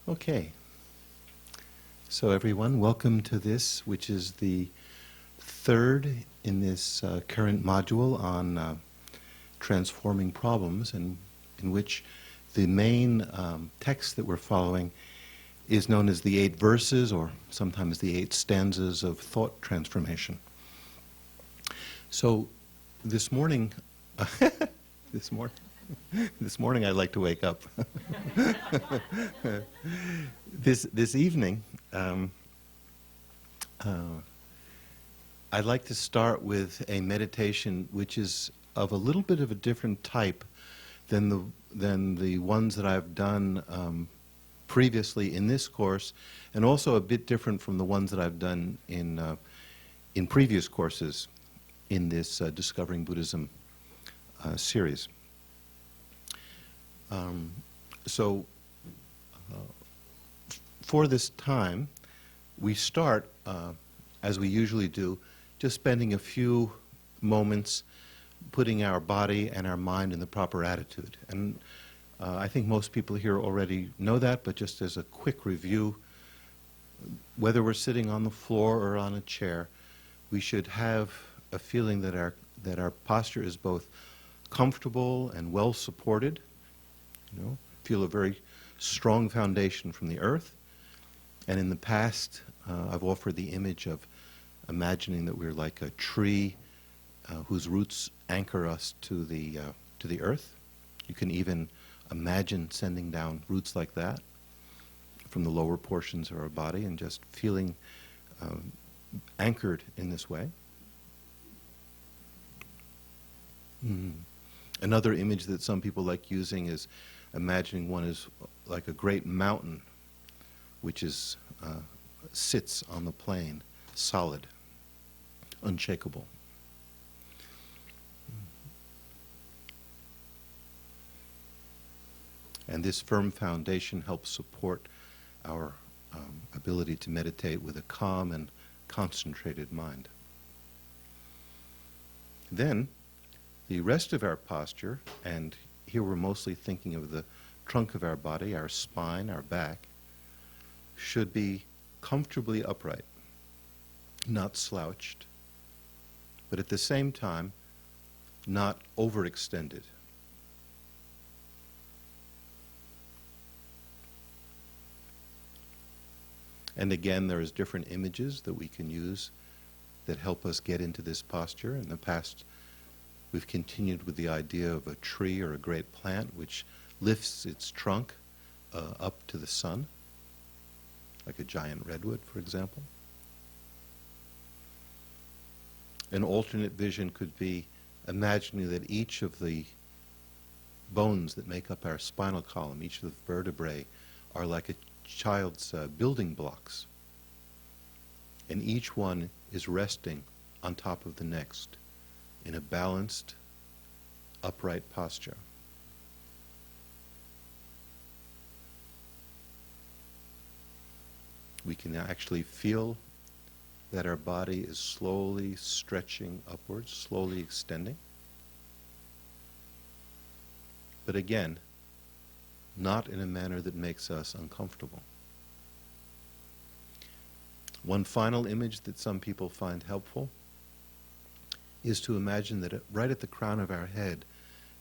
Okay, so everyone, welcome to this, which is the third in this current module on transforming problems, and in which the main text that we're following is known as the 8 verses, or sometimes the 8 stanzas of thought transformation. So this morning, this morning I like to wake up. This evening, I'd like to start with a meditation which is of a little bit of a different type than the ones that I've done previously in this course, and also a bit different from the ones that I've done in previous courses in this Discovering Buddhism series. So for this time, we start, as we usually do, just spending a few moments putting our body and our mind in the proper attitude. And I think most people here already know that, but just as a quick review, whether we're sitting on the floor or on a chair, we should have a feeling that our posture is both comfortable and well supported. You know, feel a very strong foundation from the earth. And in the past, I've offered the image of imagining that we're like a tree whose roots anchor us to the earth. You can even imagine sending down roots like that from the lower portions of our body and just feeling anchored in this way. Another image that some people like using is imagining one is like a great mountain which is sits on the plain, solid, unshakable. And this firm foundation helps support our ability to meditate with a calm and concentrated mind. Then, the rest of our posture, and here we're mostly thinking of the trunk of our body, our spine, our back, should be comfortably upright, not slouched, but at the same time, not overextended. And again, there's different images that we can use that help us get into this posture. In the past, we've continued with the idea of a tree or a great plant which lifts its trunk up to the sun, like a giant redwood, for example. An alternate vision could be imagining that each of the bones that make up our spinal column, each of the vertebrae, are like a child's building blocks. And each one is resting on top of the next in a balanced, upright posture. We can actually feel that our body is slowly stretching upwards, slowly extending. But again, not in a manner that makes us uncomfortable. One final image that some people find helpful is to imagine that right at the crown of our head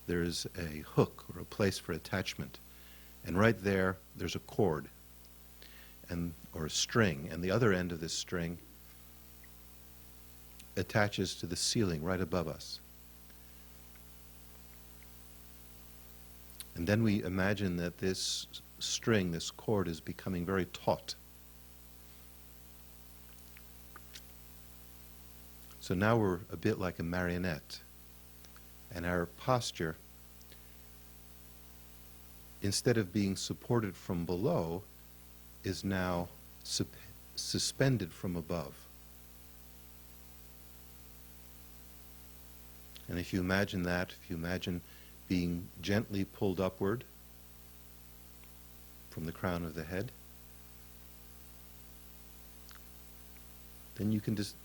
there's a hook or a place for attachment. And right there, there's a cord or a string, and the other end of this string attaches to the ceiling right above us. And then we imagine that this string, this cord, is becoming very taut. So now we're a bit like a marionette, and our posture, instead of being supported from below, is now suspended from above. And if you imagine that, if you imagine being gently pulled upward from the crown of the head, then you can just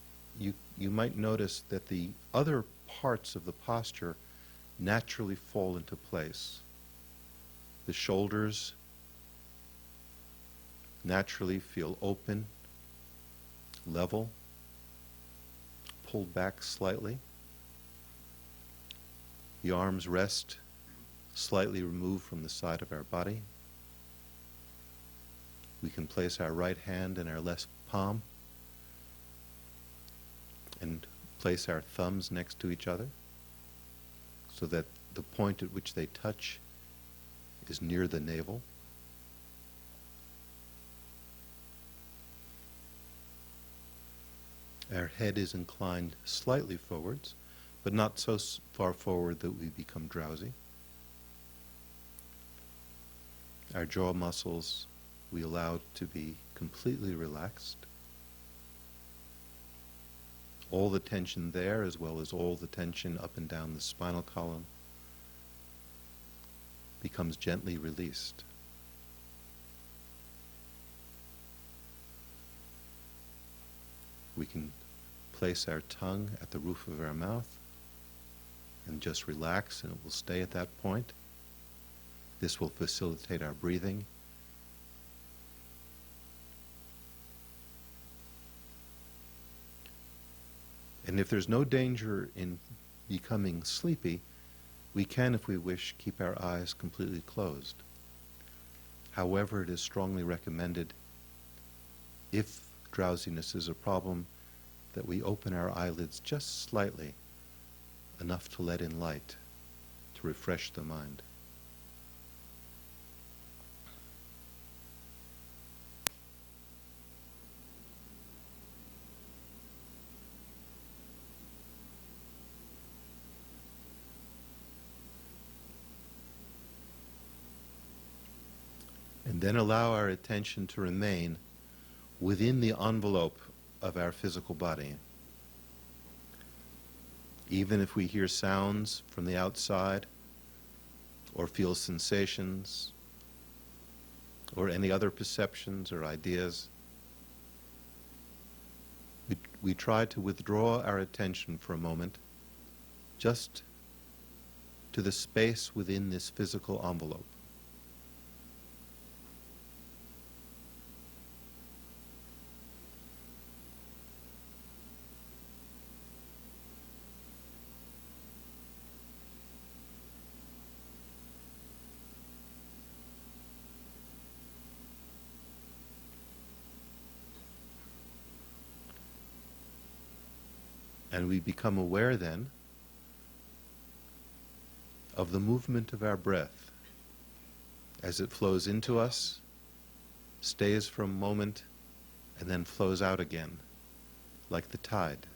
you might notice that the other parts of the posture naturally fall into place. The shoulders naturally feel open, level, pulled back slightly. The arms rest slightly removed from the side of our body. We can place our right hand in our left palm and place our thumbs next to each other so that the point at which they touch is near the navel. Our head is inclined slightly forwards, but not so far forward that we become drowsy. Our jaw muscles we allow to be completely relaxed. All the tension there, as well as all the tension up and down the spinal column, becomes gently released. We can place our tongue at the roof of our mouth and just relax, and it will stay at that point. This will facilitate our breathing. And if there's no danger in becoming sleepy, we can, if we wish, keep our eyes completely closed. However, it is strongly recommended, if drowsiness is a problem, that we open our eyelids just slightly, enough to let in light, to refresh the mind. And then allow our attention to remain within the envelope of our physical body. Even if we hear sounds from the outside, or feel sensations, or any other perceptions or ideas, we try to withdraw our attention for a moment just to the space within this physical envelope. And we become aware then of the movement of our breath as it flows into us, stays for a moment, and then flows out again, like the tide.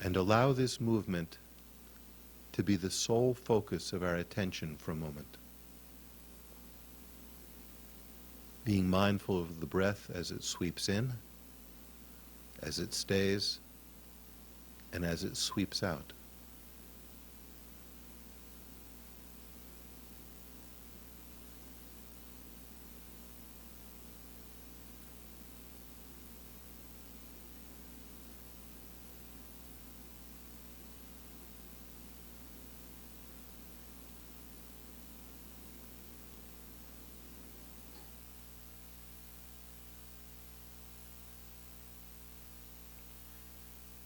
And allow this movement to be the sole focus of our attention for a moment. Being mindful of the breath as it sweeps in, as it stays, and as it sweeps out.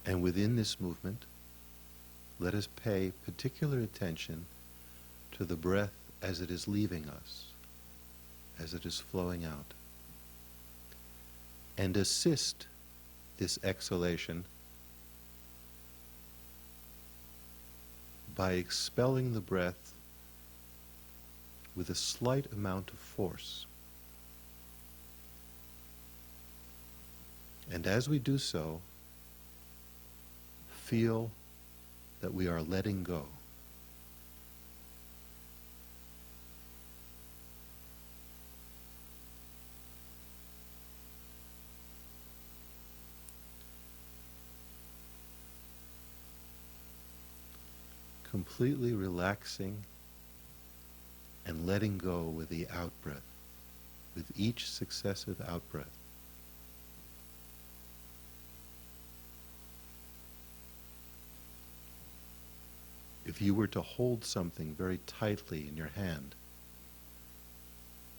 And within this movement, let us pay particular attention to the breath as it is leaving us, as it is flowing out. And assist this exhalation by expelling the breath with a slight amount of force. And as we do so, feel that we are letting go. Completely relaxing and letting go with the out-breath. with each successive out-breath. If you were to hold something very tightly in your hand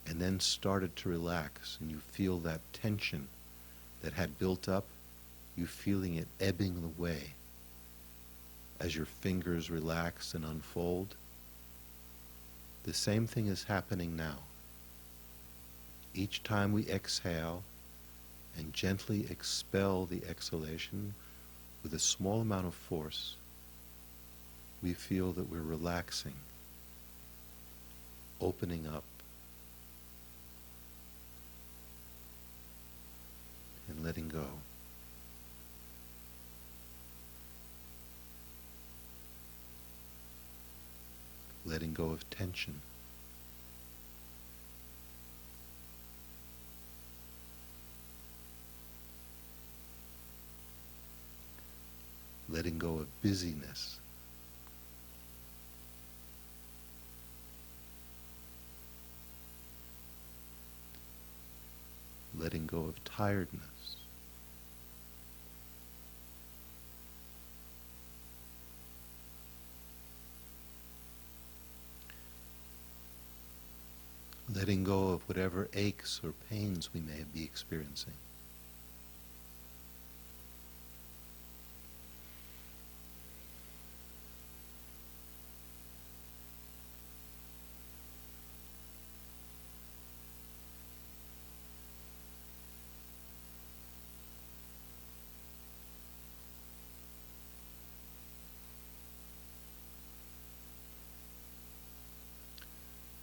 and then started to relax and you feel that tension that had built up, you feeling it ebbing away as your fingers relax and unfold, the same thing is happening now. Each time we exhale and gently expel the exhalation with a small amount of force, we feel that we're relaxing, opening up, and letting go. Letting go of tension. Letting go of busyness. Letting go of tiredness. Letting go of whatever aches or pains we may be experiencing.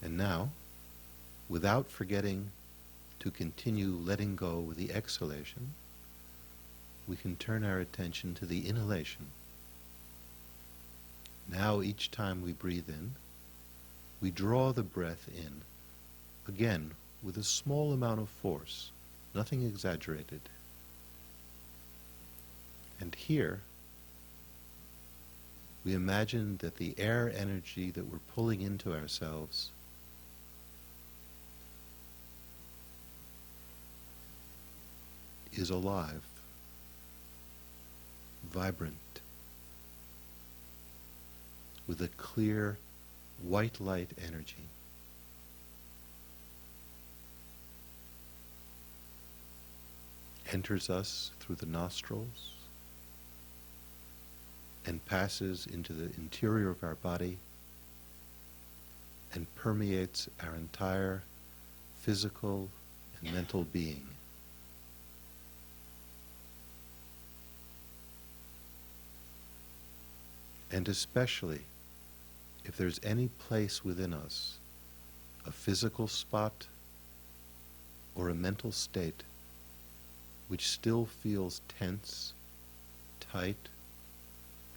And now, without forgetting to continue letting go with the exhalation, we can turn our attention to the inhalation. Now, each time we breathe in, we draw the breath in, again, with a small amount of force, nothing exaggerated. And here, we imagine that the air energy that we're pulling into ourselves is alive, vibrant, with a clear white light energy. Enters us through the nostrils and passes into the interior of our body and permeates our entire physical and mental being. And especially if there's any place within us, a physical spot or a mental state which still feels tense, tight,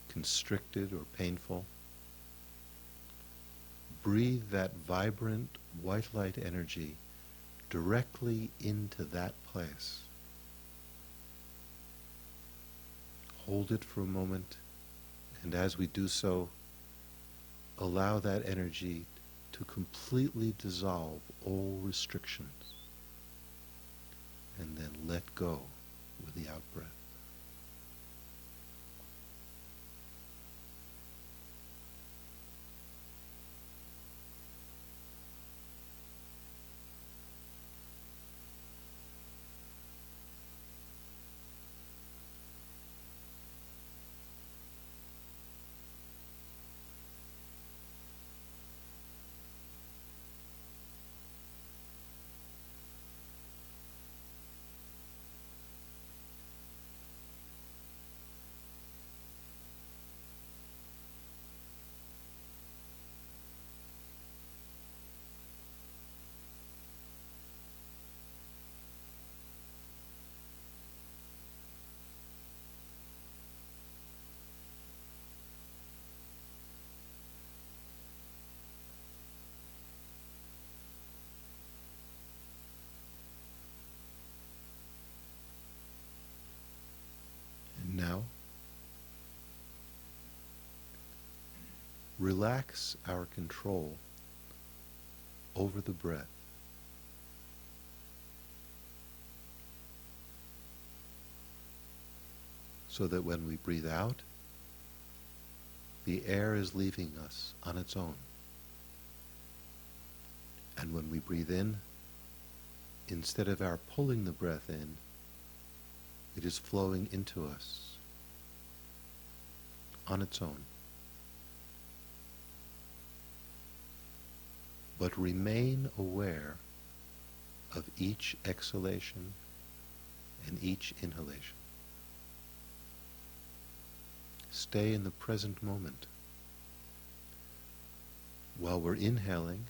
constricted or painful, breathe that vibrant white light energy directly into that place. Hold it for a moment. And as we do so, allow that energy to completely dissolve all restrictions. And then let go with the out-breath. And now, relax our control over the breath. so that when we breathe out, the air is leaving us on its own. And when we breathe in, instead of our pulling the breath in, it is flowing into us on its own. But remain aware of each exhalation and each inhalation. Stay in the present moment. While we're inhaling,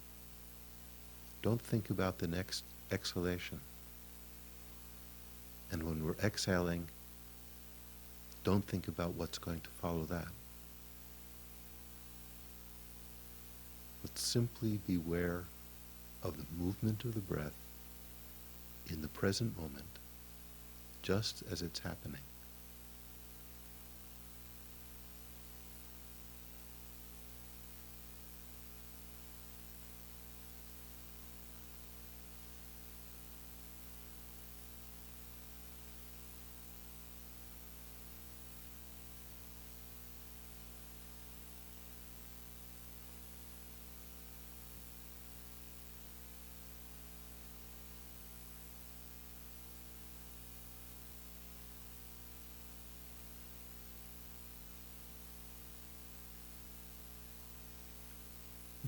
don't think about the next exhalation. And when we're exhaling, don't think about what's going to follow that. But simply beware of the movement of the breath in the present moment, just as it's happening.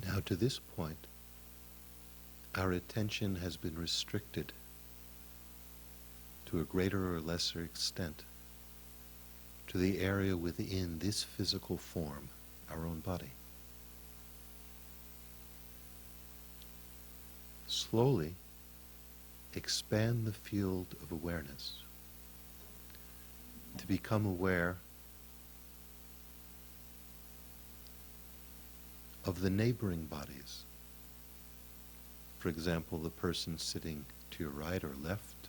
Now to this point, our attention has been restricted to a greater or lesser extent to the area within this physical form, our own body. Slowly expand the field of awareness to become aware of the neighboring bodies. For example, the person sitting to your right or left,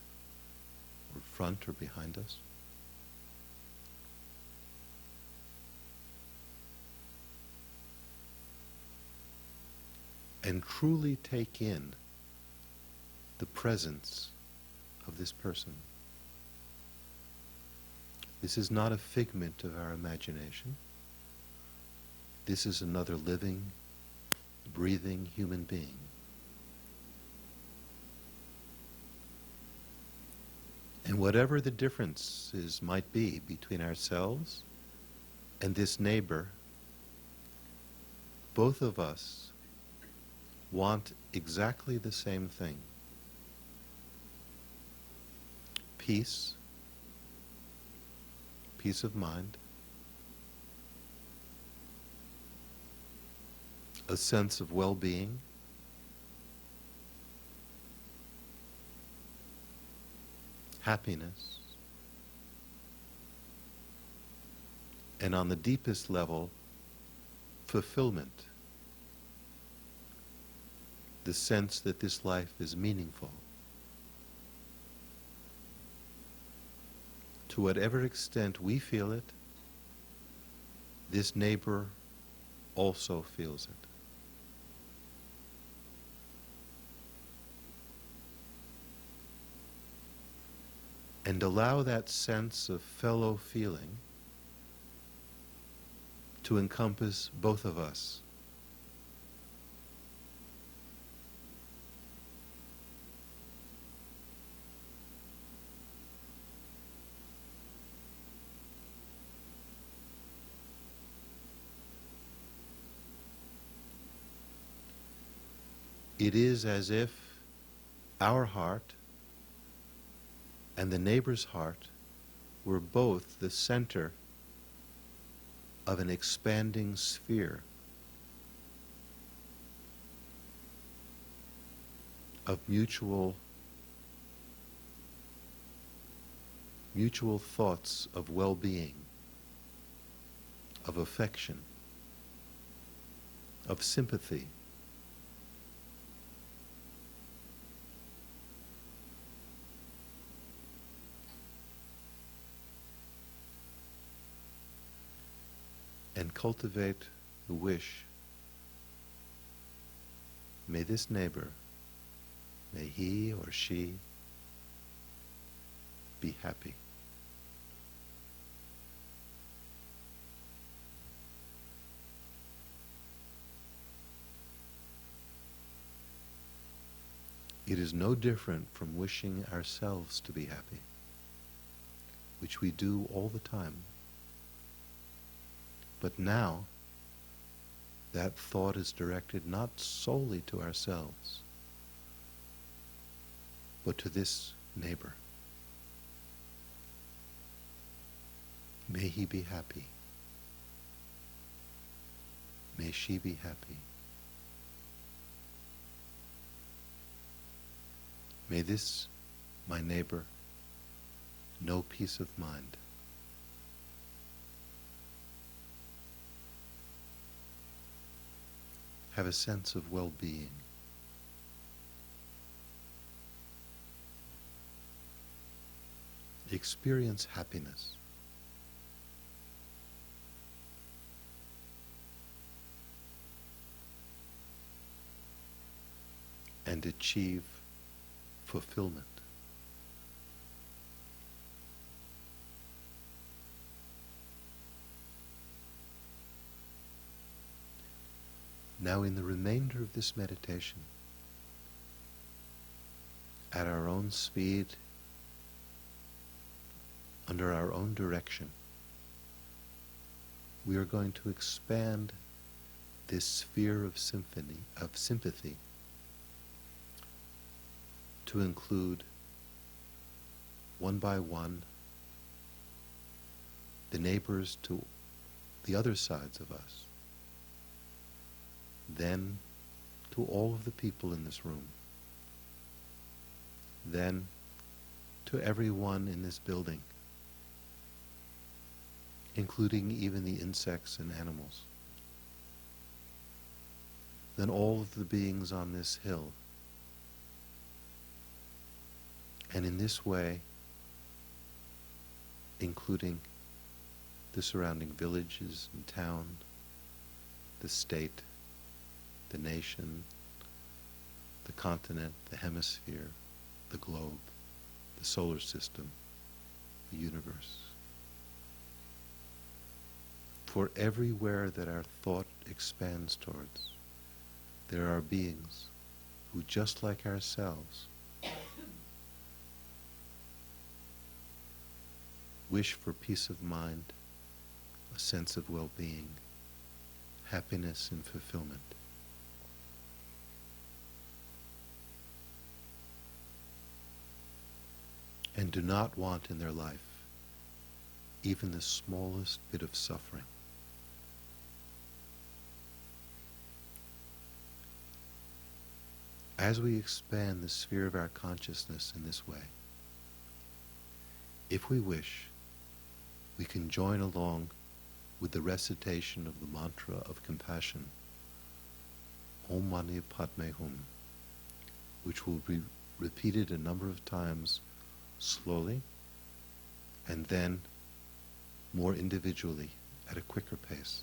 or front or behind us. And truly take in the presence of this person. This is not a figment of our imagination. This is another living, breathing human being. And whatever the differences might be between ourselves and this neighbor, both of us want exactly the same thing. Peace, peace of mind, a sense of well-being, happiness, and on the deepest level, fulfillment, the sense that this life is meaningful. To whatever extent we feel it, this neighbor also feels it. And allow that sense of fellow feeling to encompass both of us. It is as if our heart and the neighbor's heart were both the center of an expanding sphere of mutual thoughts of well-being, of affection, of sympathy. And cultivate the wish, may this neighbor, may he or she be happy. It is no different from wishing ourselves to be happy, which we do all the time. But now, that thought is directed not solely to ourselves, but to this neighbor. May he be happy. May she be happy. May this, my neighbor, know peace of mind. Have a sense of well-being. Experience happiness. And achieve fulfillment. Now, in the remainder of this meditation, at our own speed, under our own direction, we are going to expand this sphere of sympathy to include, one by one, the neighbors to the other sides of us, then to all of the people in this room, then to everyone in this building, including even the insects and animals, then all of the beings on this hill. And in this way, including the surrounding villages and town, the state, the nation, the continent, the hemisphere, the globe, the solar system, the universe. For everywhere that our thought expands towards, there are beings who, just like ourselves, wish for peace of mind, a sense of well-being, happiness and fulfillment. And do not want in their life even the smallest bit of suffering. As we expand the sphere of our consciousness in this way, if we wish, we can join along with the recitation of the mantra of compassion, Om Mani Padme Hum, which will be repeated a number of times slowly, and then more individually at a quicker pace.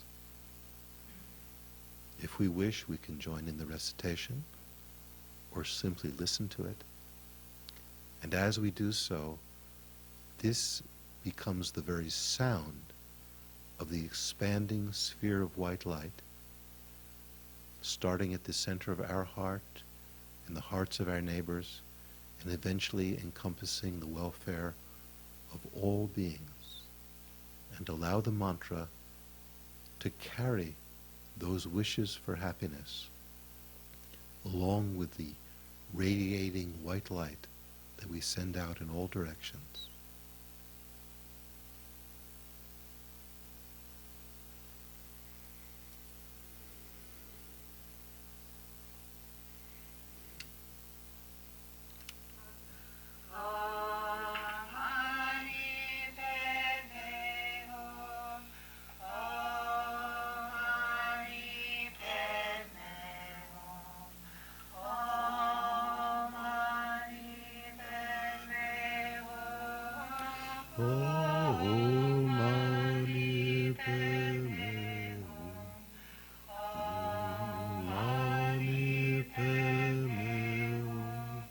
If we wish, we can join in the recitation or simply listen to it. And as we do so, this becomes the very sound of the expanding sphere of white light, starting at the center of our heart, in the hearts of our neighbors, and eventually encompassing the welfare of all beings. And allow the mantra to carry those wishes for happiness along with the radiating white light that we send out in all directions. Om Mani Padme Hum. Om Mani Padme Hum. Om Mani Padme Hum.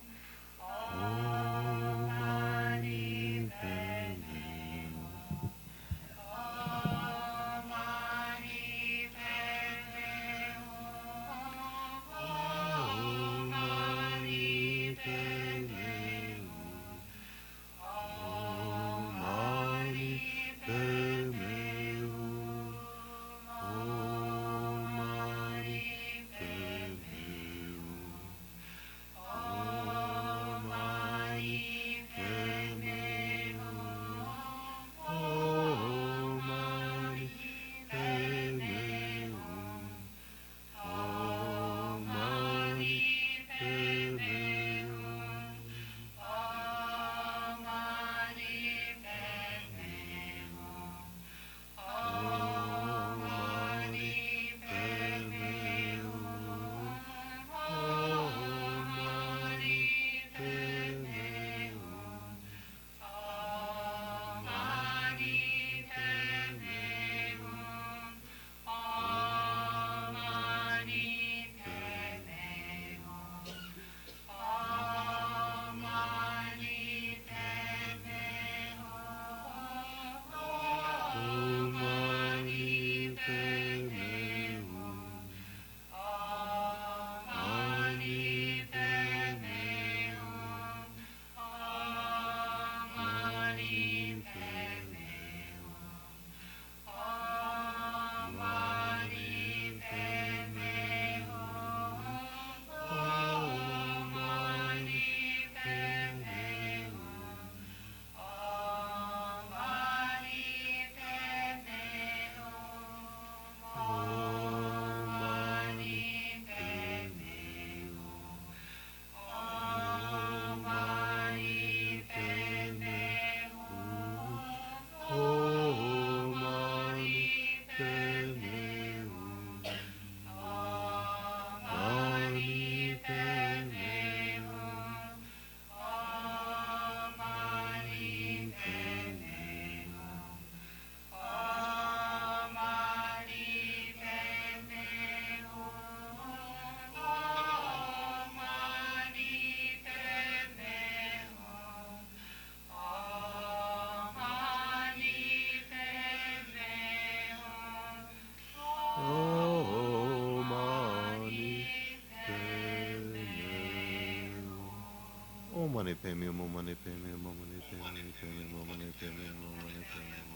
Om Mani Padme Hum. Om Mani Padme mani padme, Om mani padme, Om mani padme, Om mani padme, Om mani padme,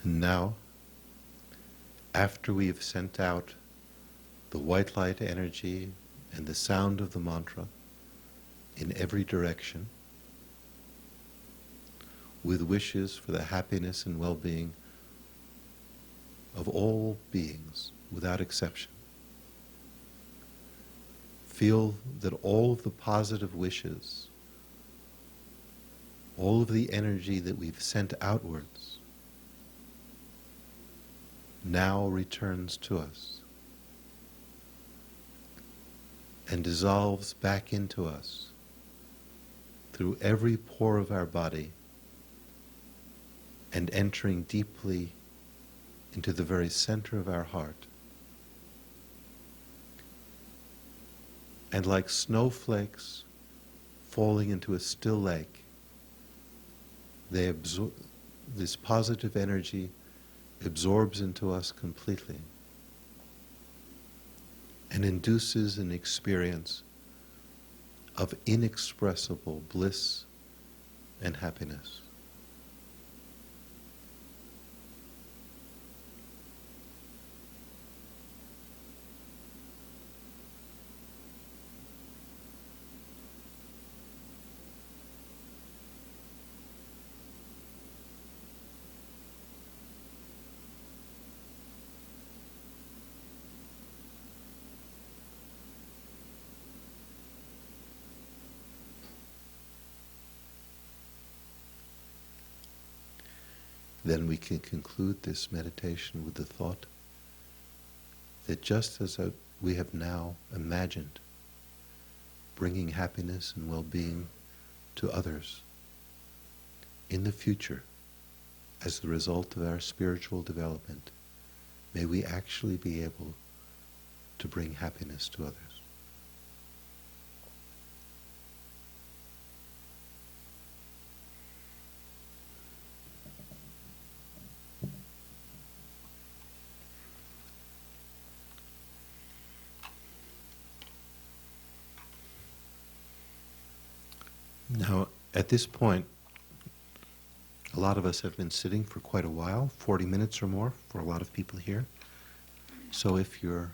And now, after we've sent out the white light energy and the sound of the mantra in every direction, with wishes for the happiness and well-being of all beings without exception, feel that all of the positive wishes, all of the energy that we've sent outwards now returns to us and dissolves back into us through every pore of our body and entering deeply into the very center of our heart. And like snowflakes falling into a still lake, they absorb, this positive energy absorbs into us completely and induces an experience of inexpressible bliss and happiness. Then we can conclude this meditation with the thought that just as we have now imagined bringing happiness and well-being to others, in the future, as the result of our spiritual development, may we actually be able to bring happiness to others. Now, at this point, a lot of us have been sitting for quite a while, 40 minutes or more for a lot of people here. So if your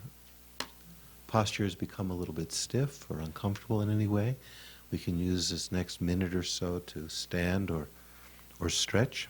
posture has become a little bit stiff or uncomfortable in any way, we can use this next minute or so to stand or stretch.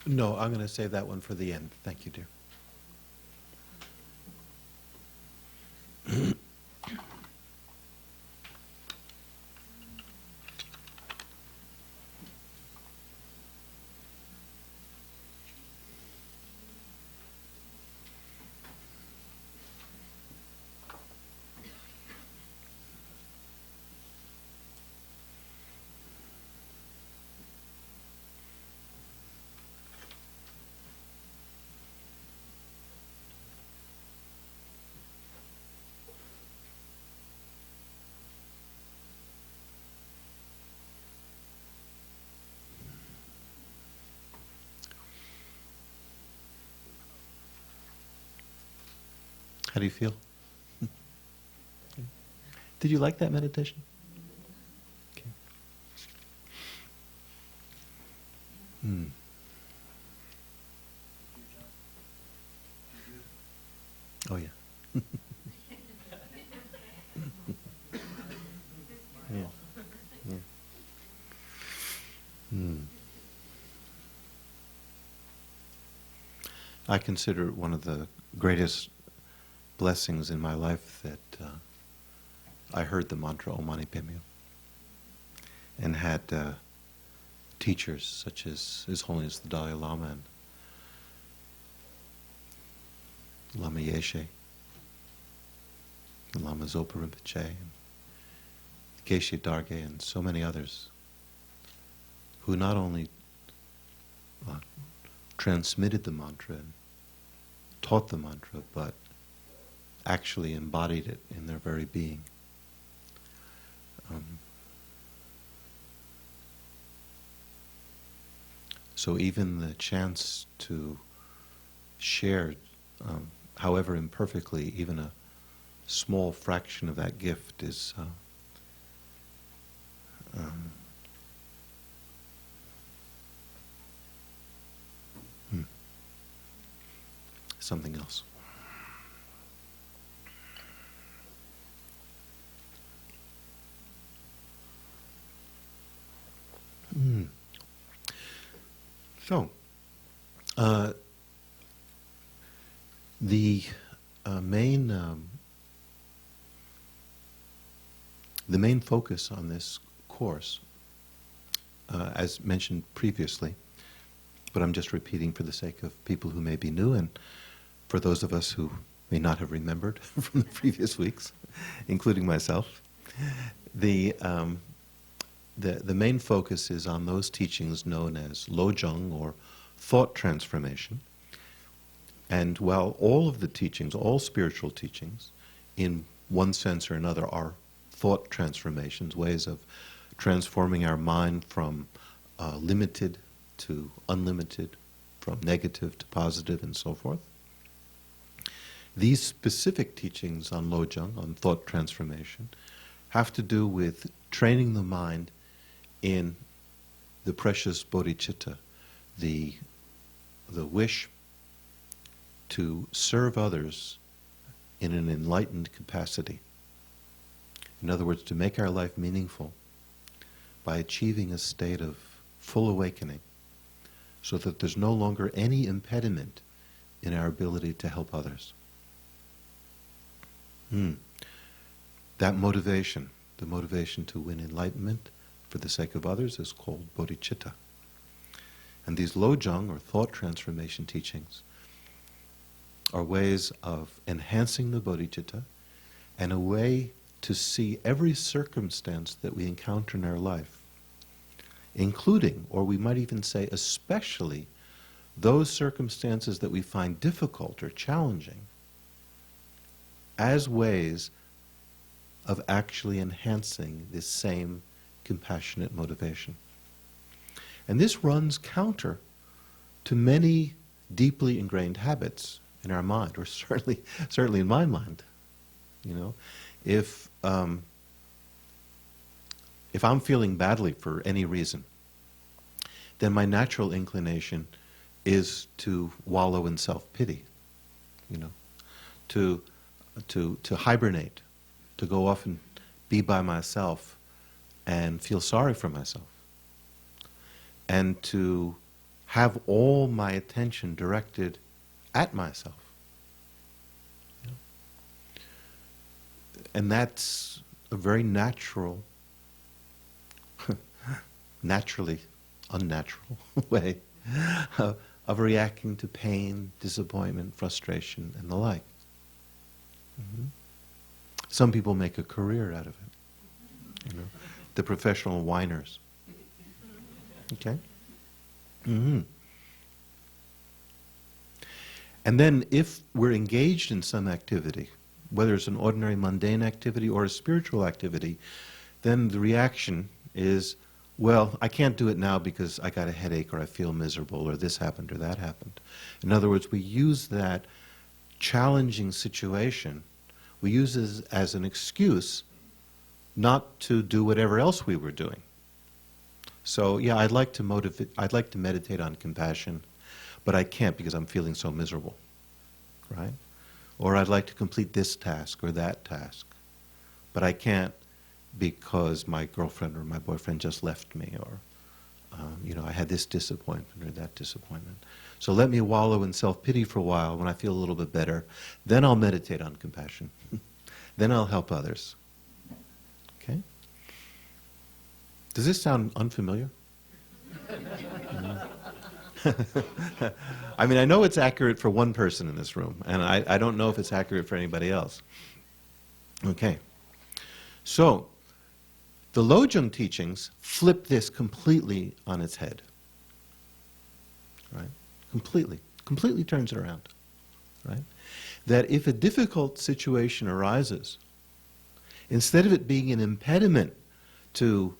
No, I'm going to save that one for the end. Thank you, dear. How do you feel? Did you like that meditation? Okay. Hmm. Oh, yeah. Yeah. Yeah. Hmm. I consider it one of the greatest blessings in my life that I heard the mantra Om Mani Padme and had teachers such as His Holiness the Dalai Lama and Lama Yeshe, Lama Zopa Rinpoche, and Geshe Darge, and so many others who not only transmitted the mantra and taught the mantra, but actually embodied it in their very being. So even the chance to share, however imperfectly, even a small fraction of that gift is something else. So, the main focus on this course, as mentioned previously, but I'm just repeating for the sake of people who may be new and for those of us who may not have remembered from the previous weeks, including myself, the main focus is on those teachings known as Lojong, or thought transformation. And while all of the teachings, all spiritual teachings, in one sense or another, are thought transformations, ways of transforming our mind from limited to unlimited, from negative to positive, and so forth, these specific teachings on Lojong, on thought transformation, have to do with training the mind in the precious bodhicitta, the wish to serve others in an enlightened capacity. In other words, to make our life meaningful by achieving a state of full awakening so that there's no longer any impediment in our ability to help others. That motivation, the motivation to win enlightenment for the sake of others, is called bodhicitta. And these Lojong, or thought transformation teachings, are ways of enhancing the bodhicitta and a way to see every circumstance that we encounter in our life, including, or we might even say especially, those circumstances that we find difficult or challenging, as ways of actually enhancing this same compassionate motivation. And this runs counter to many deeply ingrained habits in our mind, or certainly in my mind. You know, if I'm feeling badly for any reason, then my natural inclination is to wallow in self-pity, you know, to hibernate, to go off and be by myself and feel sorry for myself, and to have all my attention directed at myself. You know? And that's a very natural, naturally unnatural way of reacting to pain, disappointment, frustration, and the like. Mm-hmm. Some people make a career out of it. You know, the professional whiners. Okay? Mm-hmm. And then if we're engaged in some activity, whether it's an ordinary mundane activity or a spiritual activity, then the reaction is, well, I can't do it now because I got a headache or I feel miserable or this happened or that happened. In other words, we use that challenging situation, we use it as an excuse not to do whatever else we were doing. So yeah, I'd like to meditate on compassion, but I can't because I'm feeling so miserable, right? Or I'd like to complete this task or that task, but I can't because my girlfriend or my boyfriend just left me, or I had this disappointment or that disappointment. So let me wallow in self-pity for a while. When I feel a little bit better, then I'll meditate on compassion. Then I'll help others. Okay? Does this sound unfamiliar? I mean, I know it's accurate for one person in this room, and I don't know if it's accurate for anybody else. Okay. So, the Lojong teachings flip this completely on its head. Right? Completely turns it around. Right? That if a difficult situation arises, instead of it being an impediment to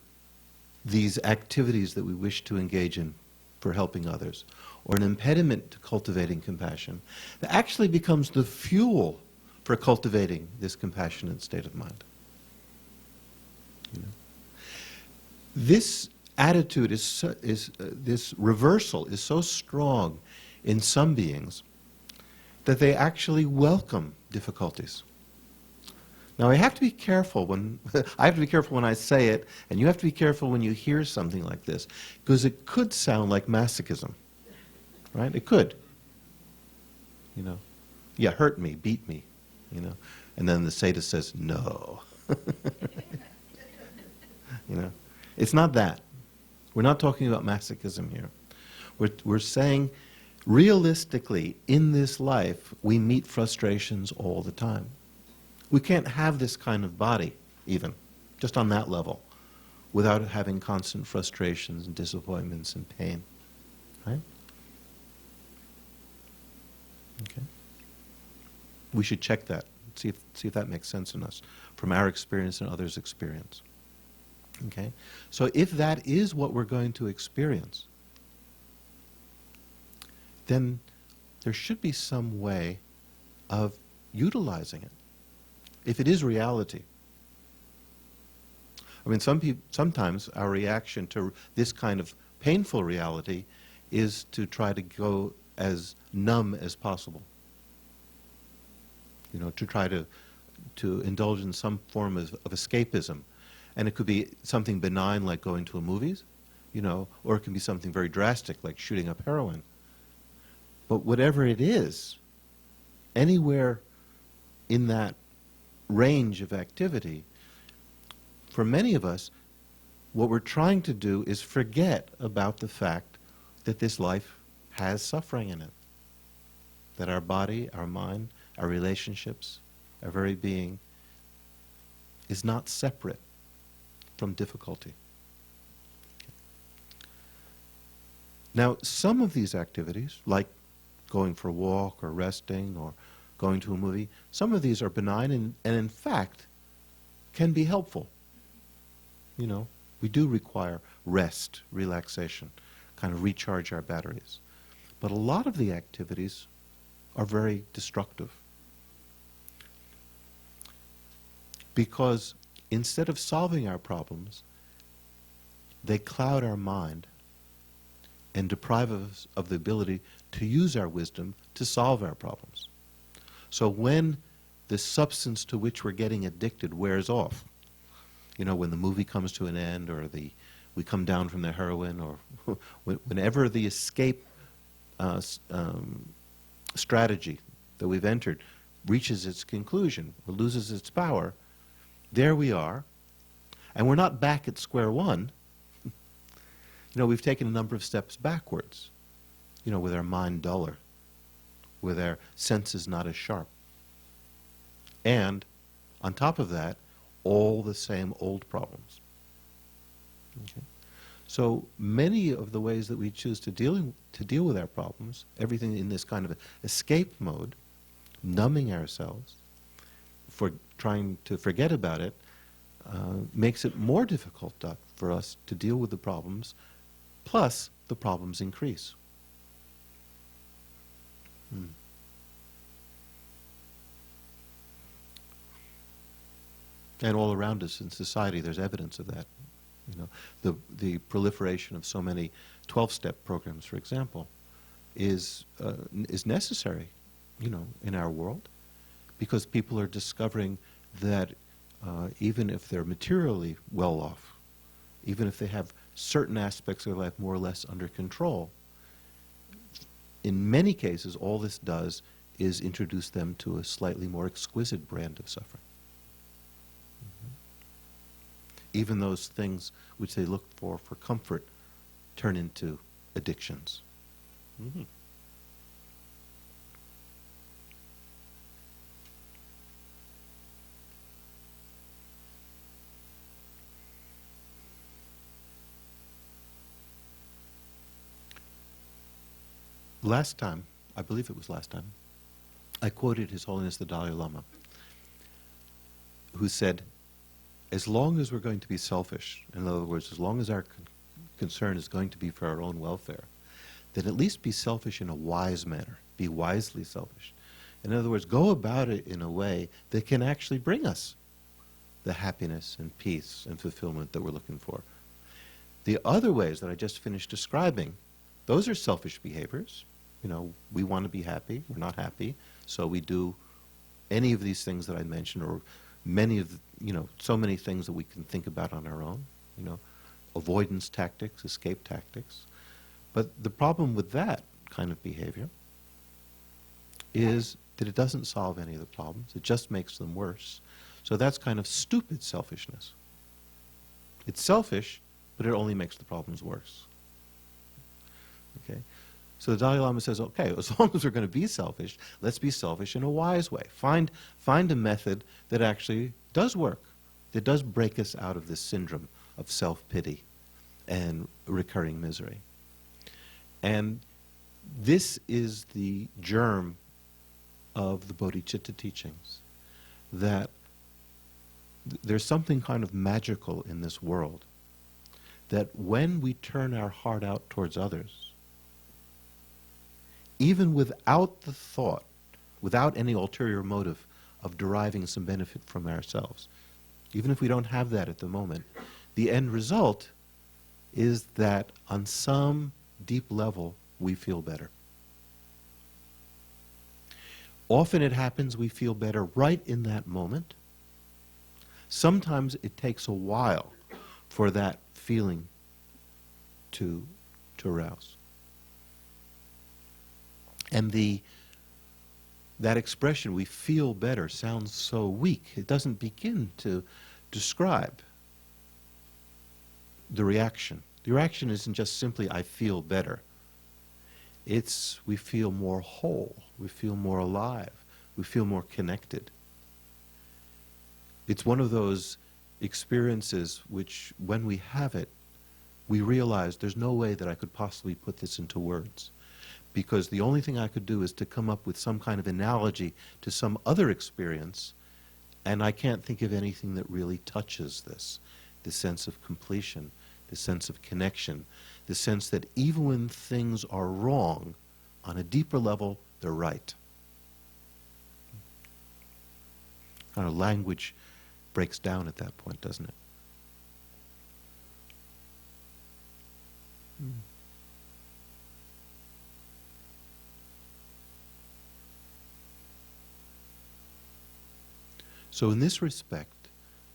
these activities that we wish to engage in for helping others, or an impediment to cultivating compassion, it actually becomes the fuel for cultivating this compassionate state of mind. You know? This attitude this reversal is so strong in some beings that they actually welcome difficulties. Now I have to be careful when I say it, and you have to be careful when you hear something like this, because it could sound like masochism, right? It could. You know, yeah, hurt me, beat me, you know, and then the sadist says no. You know, it's not that. We're not talking about masochism here. We're saying, realistically, in this life, we meet frustrations all the time. We can't have this kind of body, even, just on that level, without having constant frustrations and disappointments and pain. Right? Okay. We should check that, see if that makes sense in us, from our experience and others' experience. Okay? So if that is what we're going to experience, then there should be some way of utilizing it, if it is reality. I mean, sometimes our reaction to this kind of painful reality is to try to go as numb as possible. You know, to try to indulge in some form of escapism. And it could be something benign like going to a movies, you know, or it can be something very drastic like shooting up heroin. But whatever it is, anywhere in that range of activity, for many of us, what we're trying to do is forget about the fact that this life has suffering in it. That our body, our mind, our relationships, our very being is not separate from difficulty. Now, some of these activities, like going for a walk or resting or going to a movie, some of these are benign and in fact can be helpful. You know, we do require rest, relaxation, kind of recharge our batteries. But a lot of the activities are very destructive. Because instead of solving our problems, they cloud our mind and deprive us of the ability to use our wisdom to solve our problems. So when the substance to which we're getting addicted wears off, you know, when the movie comes to an end or the we come down from the heroin, or whenever the escape strategy that we've entered reaches its conclusion or loses its power, there we are, and we're not back at square one. We've taken a number of steps backwards, with our mind duller, with our senses not as sharp. And on top of that, all the same old problems. Okay? So many of the ways that we choose to deal with our problems, everything in this kind of escape mode, numbing ourselves, for trying to forget about it, makes it more difficult for us to deal with the problems, plus the problems increase. And all around us in society, there's evidence of that. The proliferation of so many 12-step programs, for example, is necessary, in our world, because people are discovering that even if they're materially well off, even if they have certain aspects of their life more or less under control, in many cases, all this does is introduce them to a slightly more exquisite brand of suffering. Even those things which they look for comfort turn into addictions. Last time, I believe it was last time, I quoted His Holiness the Dalai Lama, who said, as long as we're going to be selfish, in other words, as long as our concern is going to be for our own welfare, then at least be selfish in a wise manner. Be wisely selfish. In other words, go about it in a way that can actually bring us the happiness and peace and fulfillment that we're looking for. The other ways that I just finished describing, those are selfish behaviors. We want to be happy, we're not happy, so we do any of these things that I mentioned, or many of so many things that we can think about on our own, avoidance tactics, escape tactics. But the problem with that kind of behavior is that it doesn't solve any of the problems, it just makes them worse. So that's kind of stupid selfishness. It's selfish, but it only makes the problems worse. Okay? So the Dalai Lama says, okay, as long as we're going to be selfish, let's be selfish in a wise way. Find a method that actually does work, that does break us out of this syndrome of self-pity and recurring misery. And this is the germ of the bodhicitta teachings, that there's something kind of magical in this world, that when we turn our heart out towards others, even without the thought, without any ulterior motive of deriving some benefit from ourselves, even if we don't have that at the moment, the end result is that on some deep level we feel better. Often it happens we feel better right in that moment. Sometimes it takes a while for that feeling to arouse. And that expression, we feel better, sounds so weak. It doesn't begin to describe the reaction. The reaction isn't just simply, I feel better. It's, we feel more whole, we feel more alive, we feel more connected. It's one of those experiences which, when we have it, we realize there's no way that I could possibly put this into words, because the only thing I could do is to come up with some kind of analogy to some other experience, and I can't think of anything that really touches this sense of completion, the sense of connection, the sense that even when things are wrong, on a deeper level, they're right. Our language breaks down at that point, doesn't it? So in this respect,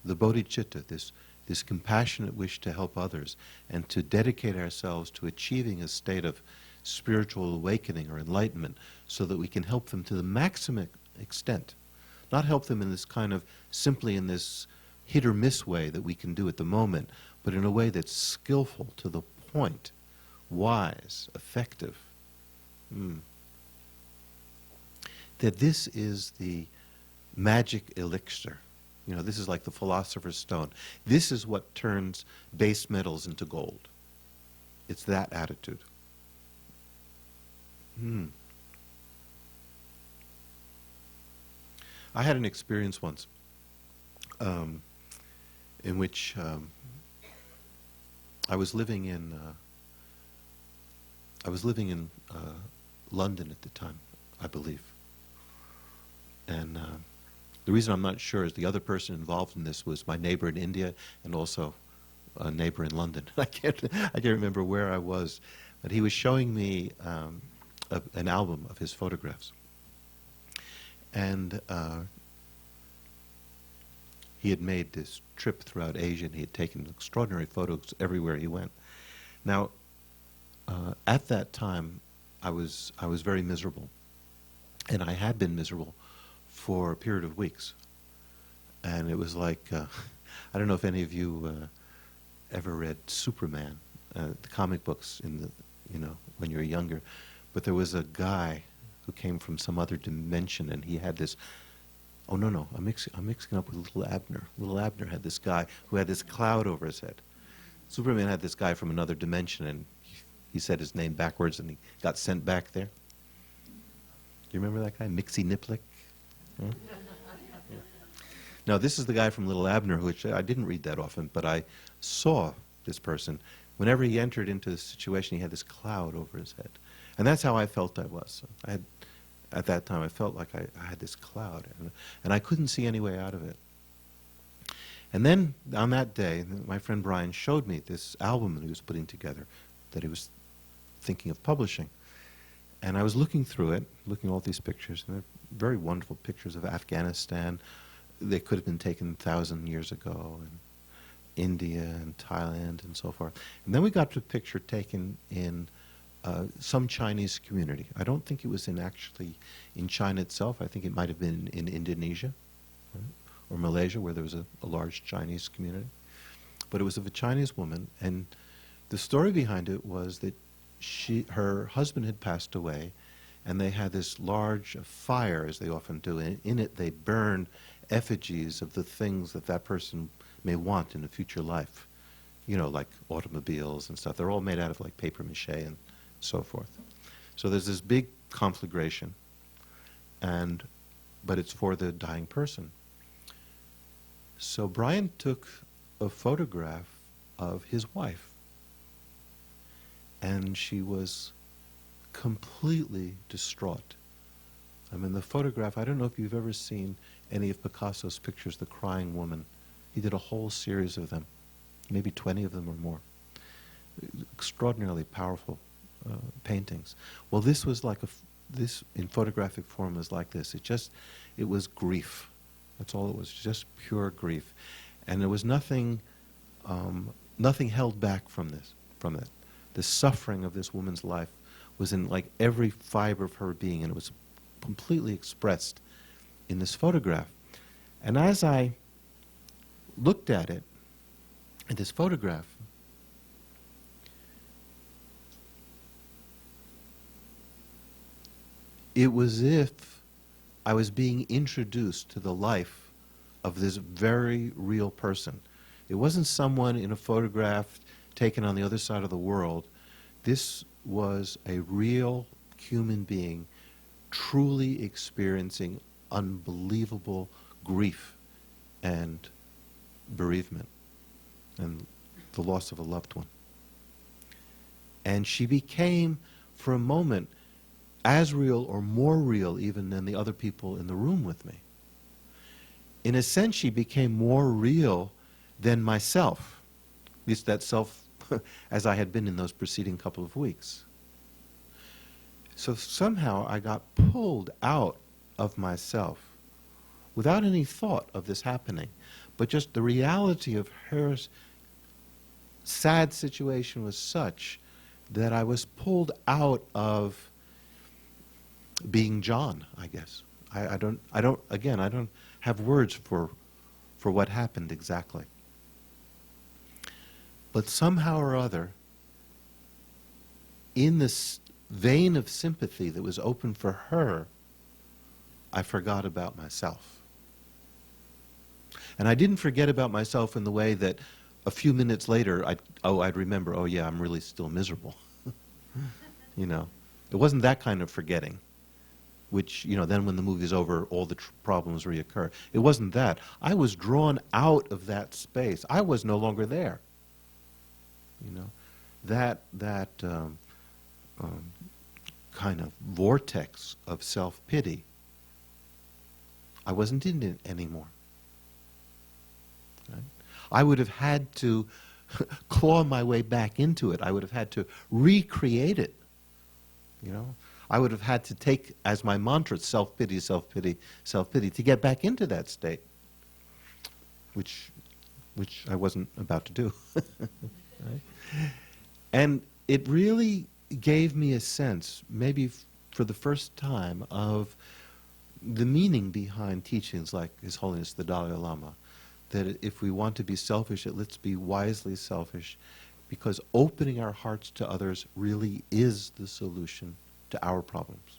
the bodhicitta, this this compassionate wish to help others, and to dedicate ourselves to achieving a state of spiritual awakening or enlightenment so that we can help them to the maximum extent. Not help them in this kind of, simply in this hit or miss way that we can do at the moment, but in a way that's skillful, to the point, wise, effective. That this is the magic elixir. You know, this is like the philosopher's stone. This is what turns base metals into gold. It's that attitude. I had an experience once in which I was living in London at the time, I believe. And the reason I'm not sure is the other person involved in this was my neighbor in India and also a neighbor in London. I can't remember where I was, but he was showing me an album of his photographs. And he had made this trip throughout Asia, and he had taken extraordinary photos everywhere he went. Now, at that time, I was very miserable, and I had been miserable for a period of weeks. And it was like, I don't know if any of you ever read Superman, the comic books in the, you know, when you were younger, but there was a guy who came from some other dimension, and he had this. Oh no, I'm mixing up with Little Abner. Little Abner had this guy who had this cloud over his head. Superman had this guy from another dimension, and he said his name backwards, and he got sent back there. Do you remember that guy, Mixie Niplick? Huh? Yeah. Now, this is the guy from Little Abner, which I didn't read that often, but I saw this person. Whenever he entered into the situation, he had this cloud over his head. And that's how I felt I was. At that time, I felt like I had this cloud, and I couldn't see any way out of it. And then, on that day, my friend Brian showed me this album that he was putting together, that he was thinking of publishing. And I was looking through it, looking at all these pictures, and they're very wonderful pictures of Afghanistan. They could have been taken 1,000 years ago, and India and Thailand and so forth. And then we got to a picture taken in some Chinese community. I don't think it was actually in China itself. I think it might have been in Indonesia, right? Or Malaysia, where there was a large Chinese community. But it was of a Chinese woman, and the story behind it was that her husband had passed away, and they had this large fire, as they often do. And in it, they burn effigies of the things that person may want in a future life. You know, like automobiles and stuff. They're all made out of like paper mache and so forth. So there's this big conflagration, but it's for the dying person. So Brian took a photograph of his wife, and she was completely distraught. I mean, the photograph, I don't know if you've ever seen any of Picasso's pictures, The Crying Woman. He did a whole series of them, maybe 20 of them or more. Extraordinarily powerful paintings. Well, this was like this in photographic form was like this. It was grief. That's all it was, just pure grief. And there was nothing held back from that. The suffering of this woman's life was in like every fiber of her being, and it was completely expressed in this photograph. And as I looked at it, at this photograph, it was as if I was being introduced to the life of this very real person. It wasn't someone in a photograph taken on the other side of the world. This was a real human being truly experiencing unbelievable grief and bereavement and the loss of a loved one. And she became, for a moment, as real or more real even than the other people in the room with me. In a sense, she became more real than myself, at least that self as I had been in those preceding couple of weeks. So somehow I got pulled out of myself, without any thought of this happening, but just the reality of her sad situation was such that I was pulled out of being John, I guess. I don't have words for what happened exactly. But somehow or other, in this vein of sympathy that was open for her, I forgot about myself. And I didn't forget about myself in the way that a few minutes later, I'd remember, oh yeah, I'm really still miserable. You know, it wasn't that kind of forgetting, which, you know, then when the movie's over, all the problems reoccur. It wasn't that. I was drawn out of that space. I was no longer there. You know, that kind of vortex of self-pity, I wasn't in it anymore. Right? I would have had to claw my way back into it. I would have had to recreate it. You know, I would have had to take as my mantra self-pity, self-pity, self-pity to get back into that state, which I wasn't about to do. Right? And it really gave me a sense, maybe for the first time, of the meaning behind teachings like His Holiness the Dalai Lama, that if we want to be selfish, let's be wisely selfish, because opening our hearts to others really is the solution to our problems.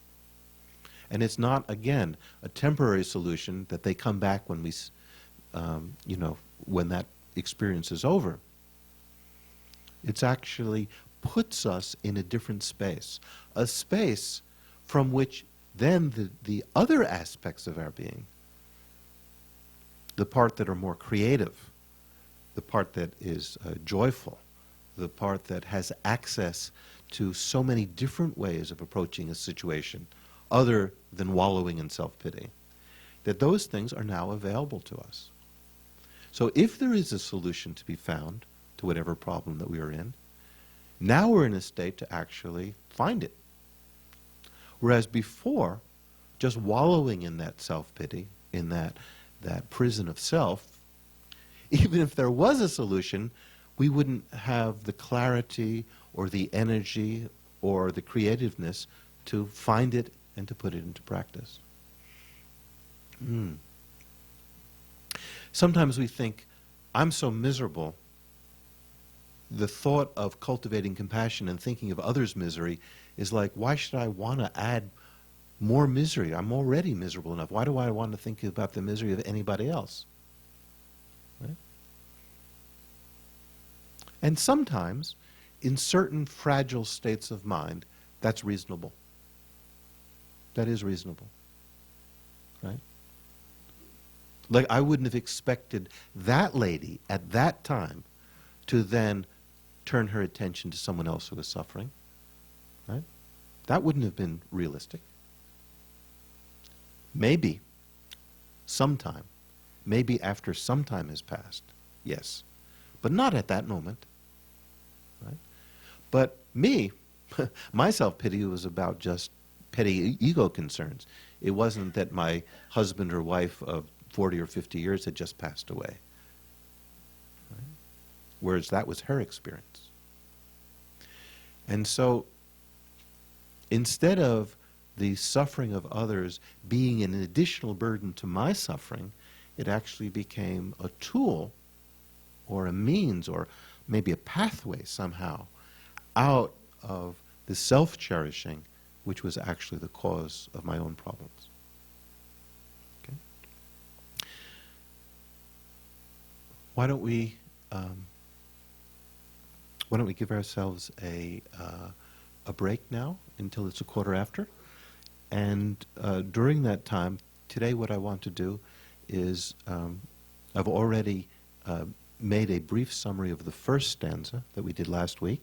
And it's not, again, a temporary solution that they come back when we, you know, when that experience is over. It's actually puts us in a different space, a space from which then the other aspects of our being, the part that are more creative, the part that is joyful, the part that has access to so many different ways of approaching a situation other than wallowing in self-pity, that those things are now available to us. So if there is a solution to be found to whatever problem that we are in, now we're in a state to actually find it. Whereas before, just wallowing in that self-pity, in that prison of self, even if there was a solution, we wouldn't have the clarity or the energy or the creativeness to find it and to put it into practice. Sometimes we think, I'm so miserable. The thought of cultivating compassion and thinking of others' misery is like, why should I want to add more misery? I'm already miserable enough. Why do I want to think about the misery of anybody else? Right? And sometimes, in certain fragile states of mind, that's reasonable. That is reasonable. Right? Like, I wouldn't have expected that lady at that time to then turn her attention to someone else who was suffering. Right? That wouldn't have been realistic. Maybe sometime, maybe after some time has passed, yes, but not at that moment. Right? But me, my self-pity was about just petty ego concerns. It wasn't that my husband or wife of 40 or 50 years had just passed away. Right? Whereas that was her experience. And so, instead of the suffering of others being an additional burden to my suffering, it actually became a tool or a means or maybe a pathway somehow out of the self-cherishing, which was actually the cause of my own problems. Okay? Why don't we give ourselves a break now until it's 1:15? And during that time, today what I want to do is, I've already made a brief summary of the first stanza that we did last week,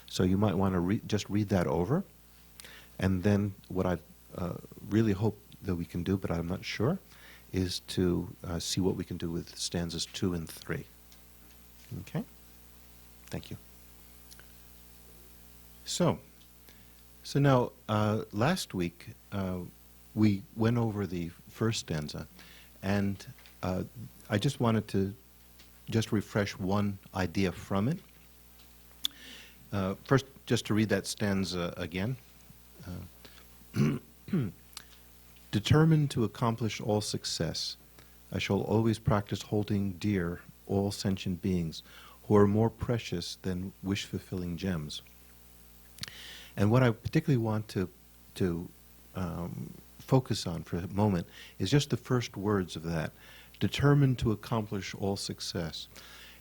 so you might want to just read that over. And then what I really hope that we can do, but I'm not sure, is to see what we can do with stanzas 2 and 3. Okay? Thank you. So now, last week we went over the first stanza, And I just wanted to just refresh one idea from it. First, just to read that stanza again. Determined to accomplish all success, I shall always practice holding dear all sentient beings who are more precious than wish-fulfilling gems. And what I particularly want to focus on for a moment is just the first words of that. Determined to accomplish all success.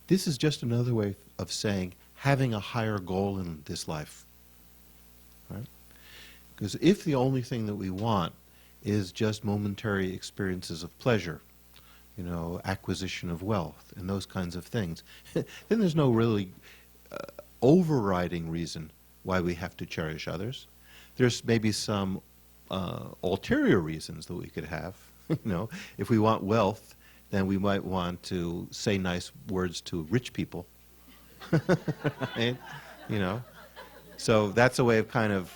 This is just another way of saying having a higher goal in this life. Right? Because if the only thing that we want is just momentary experiences of pleasure, acquisition of wealth and those kinds of things, then there's no really overriding reason why we have to cherish others. There's maybe some ulterior reasons that we could have. If we want wealth, then we might want to say nice words to rich people. Right? So that's a way of kind of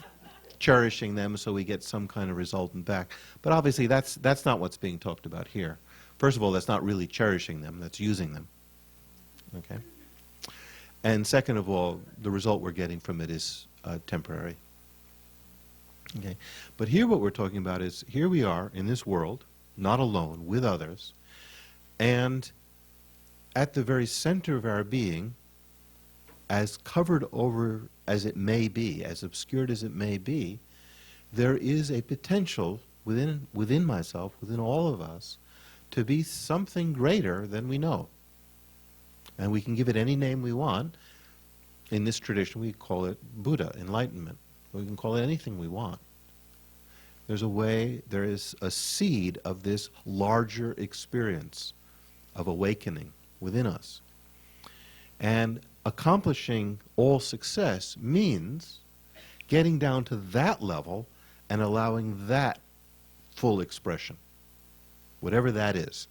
cherishing them so we get some kind of resultant back. But obviously that's not what's being talked about here. First of all, that's not really cherishing them, that's using them. Okay? And second of all, the result we're getting from it is temporary. Okay? But here what we're talking about is, here we are in this world, not alone, with others, and at the very center of our being, as covered over as it may be, as obscured as it may be, there is a potential within myself, within all of us, to be something greater than we know. And we can give it any name we want. In this tradition, we call it Buddha, enlightenment. We can call it anything we want. There is a seed of this larger experience of awakening within us. And accomplishing all success means getting down to that level and allowing that full expression, whatever that is.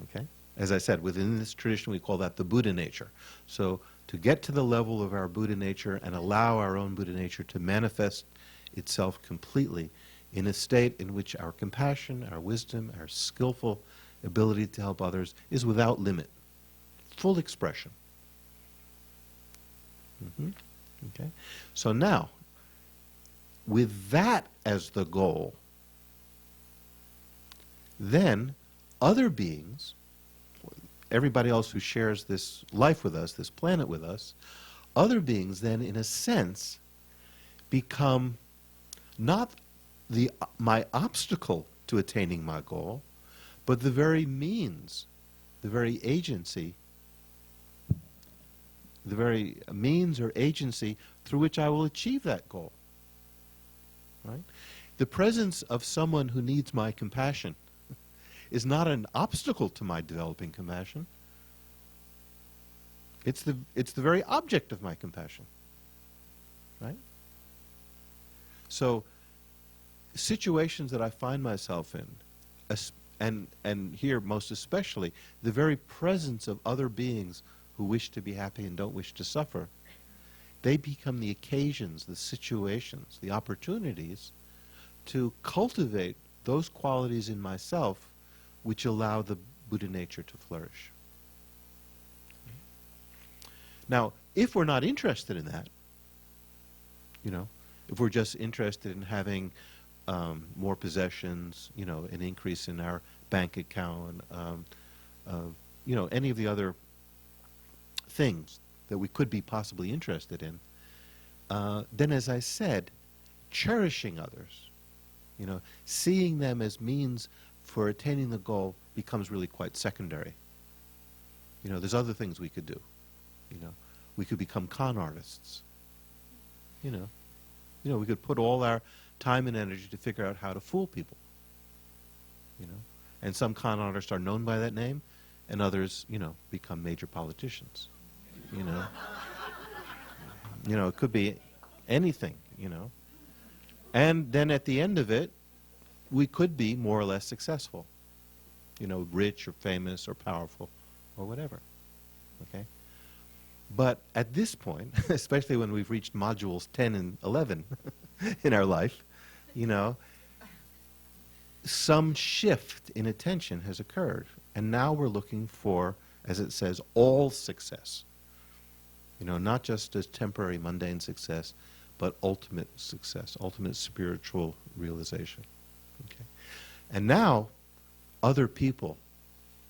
Okay? As I said, within this tradition we call that the Buddha nature. So to get to the level of our Buddha nature and allow our own Buddha nature to manifest itself completely in a state in which our compassion, our wisdom, our skillful ability to help others is without limit. Full expression. Okay? So now, with that as the goal, then other beings, everybody else who shares this life with us, this planet with us, other beings then, in a sense, become not my obstacle to attaining my goal, but the very means, the very agency, the very means or agency through which I will achieve that goal. Right? The presence of someone who needs my compassion is not an obstacle to my developing compassion. It's the very object of my compassion. Right? So, situations that I find myself in, and here most especially, the very presence of other beings who wish to be happy and don't wish to suffer, they become the occasions, the situations, the opportunities to cultivate those qualities in myself which allow the Buddha nature to flourish. Now, if we're not interested in that, if we're just interested in having more possessions, an increase in our bank account, any of the other things that we could be possibly interested in, then, as I said, cherishing others, seeing them as means for attaining the goal becomes really quite secondary. There's other things we could do. We could become con artists. We could put all our time and energy to figure out how to fool people. And some con artists are known by that name, and others, become major politicians. It could be anything, And then at the end of it, we could be more or less successful. Rich or famous or powerful or whatever. Okay? But at this point, especially when we've reached modules 10 and 11 in our life, some shift in attention has occurred. And now we're looking for, as it says, all success. Not just as temporary, mundane success, but ultimate success, ultimate spiritual realization. Okay? And now, other people,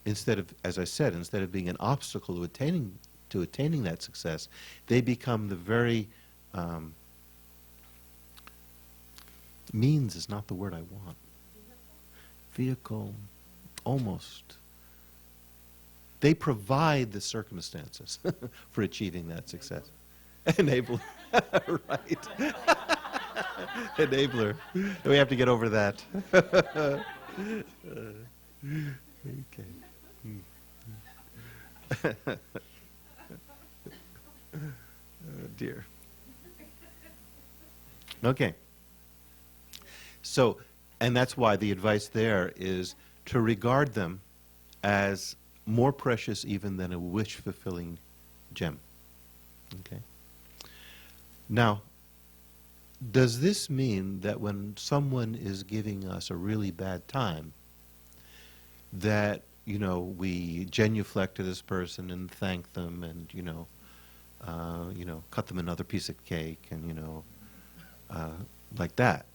instead of, as I said, instead of being an obstacle to attaining that success, they become the very means is not the word I want. Vehicle, almost. They provide the circumstances for achieving that success. Enabler, right. Enabler. We have to get over that. Okay. Oh, dear. Okay. So, and that's why the advice there is to regard them as more precious even than a wish-fulfilling gem. Okay? Now, does this mean that when someone is giving us a really bad time, that, we genuflect to this person and thank them and, cut them another piece of cake and, like that?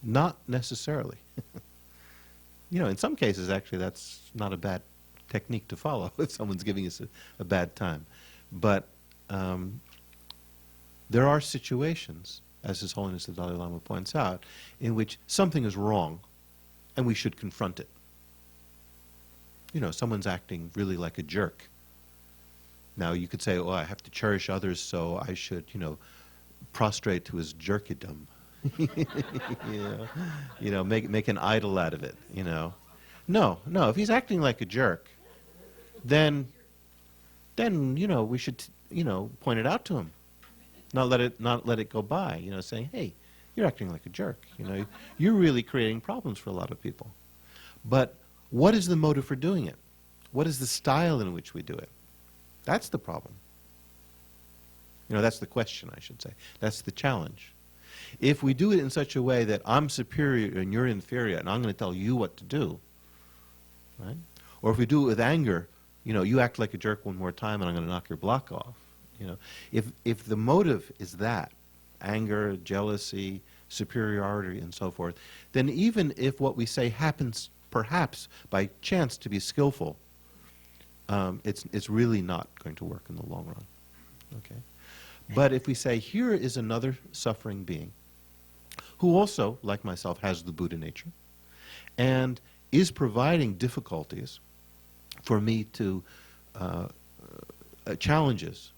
Not necessarily. In some cases, actually, that's not a bad technique to follow if someone's giving us a bad time. But there are situations, as His Holiness the Dalai Lama points out, in which something is wrong and we should confront it. Someone's acting really like a jerk. Now, you could say, oh, I have to cherish others, so I should, prostrate to his jerkydom. Make an idol out of it, No, if he's acting like a jerk, then we should, point it out to him. Not let it go by, saying, hey, you're acting like a jerk, You're really creating problems for a lot of people. But what is the motive for doing it? What is the style in which we do it? That's the problem. That's the question, I should say. That's the challenge. If we do it in such a way that I'm superior and you're inferior and I'm going to tell you what to do, right? Or if we do it with anger, you act like a jerk one more time and I'm going to knock your block off. If the motive is that, anger, jealousy, superiority, and so forth, then even if what we say happens perhaps by chance to be skillful, it's really not going to work in the long run. Okay? But if we say, here is another suffering being who also, like myself, has the Buddha nature and is providing difficulties for me to challenges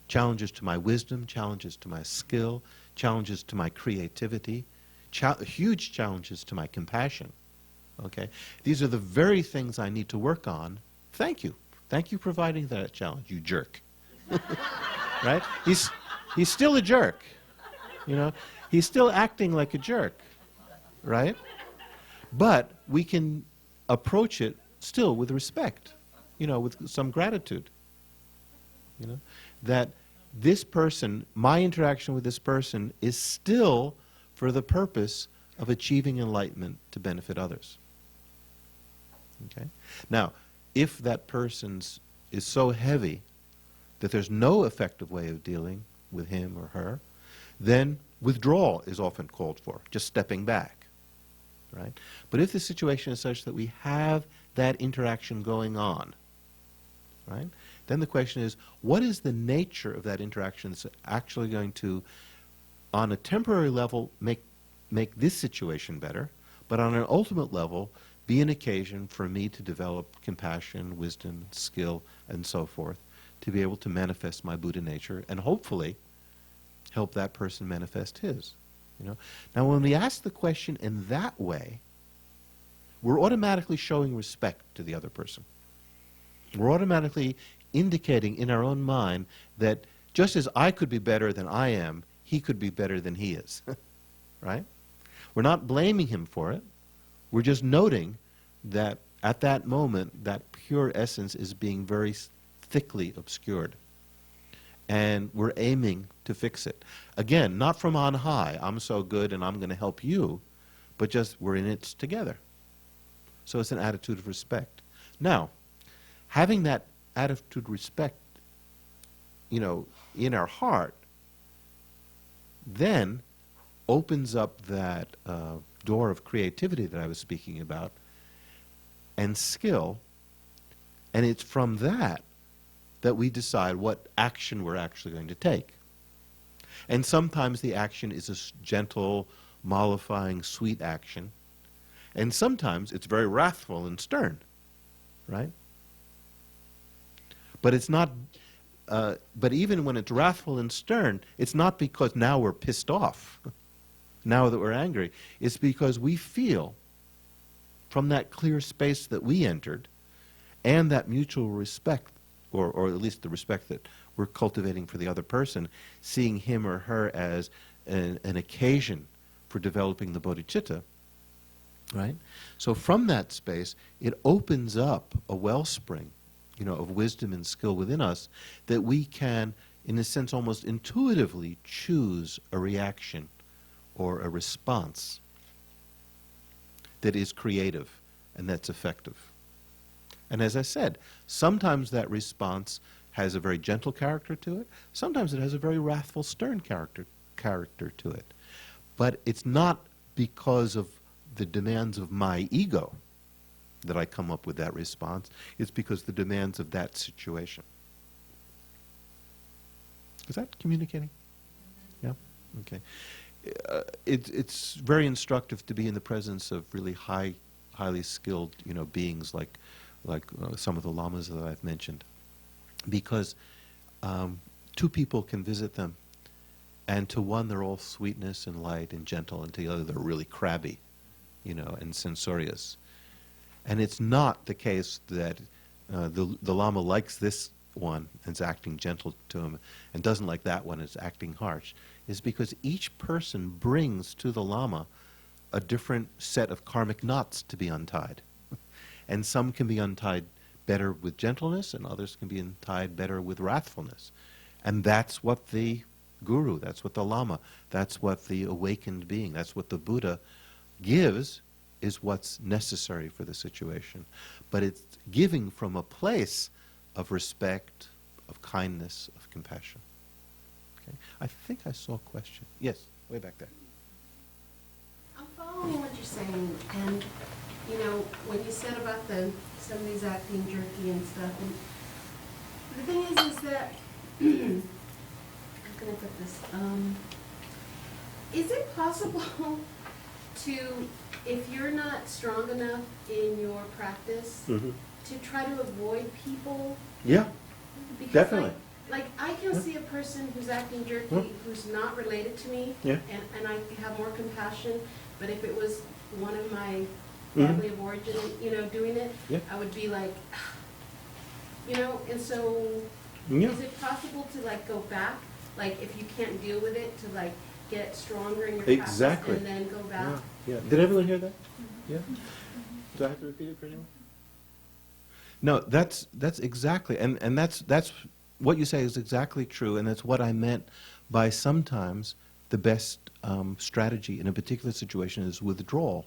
to my wisdom, challenges to my skill, challenges to my creativity, huge challenges to my compassion. Okay? These are the very things I need to work on. Thank you. Thank you for providing that challenge, you jerk. Right? He's still a jerk. He's still acting like a jerk. Right? But we can approach it still with respect, with some gratitude. That this person, my interaction with this person, is still for the purpose of achieving enlightenment to benefit others. Okay? Now, if that person is so heavy that there's no effective way of dealing with him or her, then withdrawal is often called for, just stepping back. Right? But if the situation is such that we have that interaction going on, right, then the question is, what is the nature of that interaction that's actually going to, on a temporary level, make this situation better, but on an ultimate level, be an occasion for me to develop compassion, wisdom, skill, and so forth, to be able to manifest my Buddha nature and hopefully help that person manifest his. Now, when we ask the question in that way, we're automatically showing respect to the other person. We're automatically indicating in our own mind that just as I could be better than I am, he could be better than he is. Right? We're not blaming him for it. We're just noting that at that moment, that pure essence is being very thickly obscured. And we're aiming to fix it. Again, not from on high, I'm so good and I'm going to help you, but just we're in it together. So it's an attitude of respect. Now, having that attitude of respect, in our heart, then opens up that door of creativity that I was speaking about, and skill, and it's from that we decide what action we're actually going to take. And sometimes the action is a gentle, mollifying, sweet action, and sometimes it's very wrathful and stern, right? But it's not. But even when it's wrathful and stern, it's not because now we're pissed off, now that we're angry. It's because we feel from that clear space that we entered and that mutual respect, or at least the respect that we're cultivating for the other person, seeing him or her as an occasion for developing the bodhicitta, right? So from that space, it opens up a wellspring, of wisdom and skill within us, that we can, in a sense, almost intuitively choose a reaction or a response that is creative and that's effective. And as I said, sometimes that response has a very gentle character to it. Sometimes it has a very wrathful, stern character to it. But it's not because of the demands of my ego that I come up with that response. It's because the demands of that situation. Is that communicating? Yeah? Okay. It's very instructive to be in the presence of really highly skilled, beings like some of the lamas that I've mentioned, because two people can visit them, and to one they're all sweetness and light and gentle, and to the other they're really crabby, and censorious. And it's not the case that the Lama likes this one and is acting gentle to him, and doesn't like that one and is acting harsh. It's because each person brings to the Lama a different set of karmic knots to be untied. And some can be untied better with gentleness, and others can be untied better with wrathfulness. And that's what the Guru, that's what the Lama, that's what the awakened being, that's what the Buddha gives, is what's necessary for the situation. But it's giving from a place of respect, of kindness, of compassion. Okay. I think I saw a question. Yes, way back there. I'm following what you're saying, and when you said about somebody's acting jerky and stuff, and the thing is that how can I put this? Is it possible to, if you're not strong enough in your practice, to try to avoid people? Yeah, Because definitely. Like I can see a person who's acting jerky, who's not related to me, and I have more compassion. But if it was one of my family of origin, doing it, I would be like, and so is it possible to go back, if you can't deal with it, to get stronger in your practice and then go back? Yeah. Did everyone hear that? Yeah. Do I have to repeat it for anyone? No, that's exactly, and that's what you say is exactly true, and that's what I meant by sometimes the best strategy in a particular situation is withdrawal,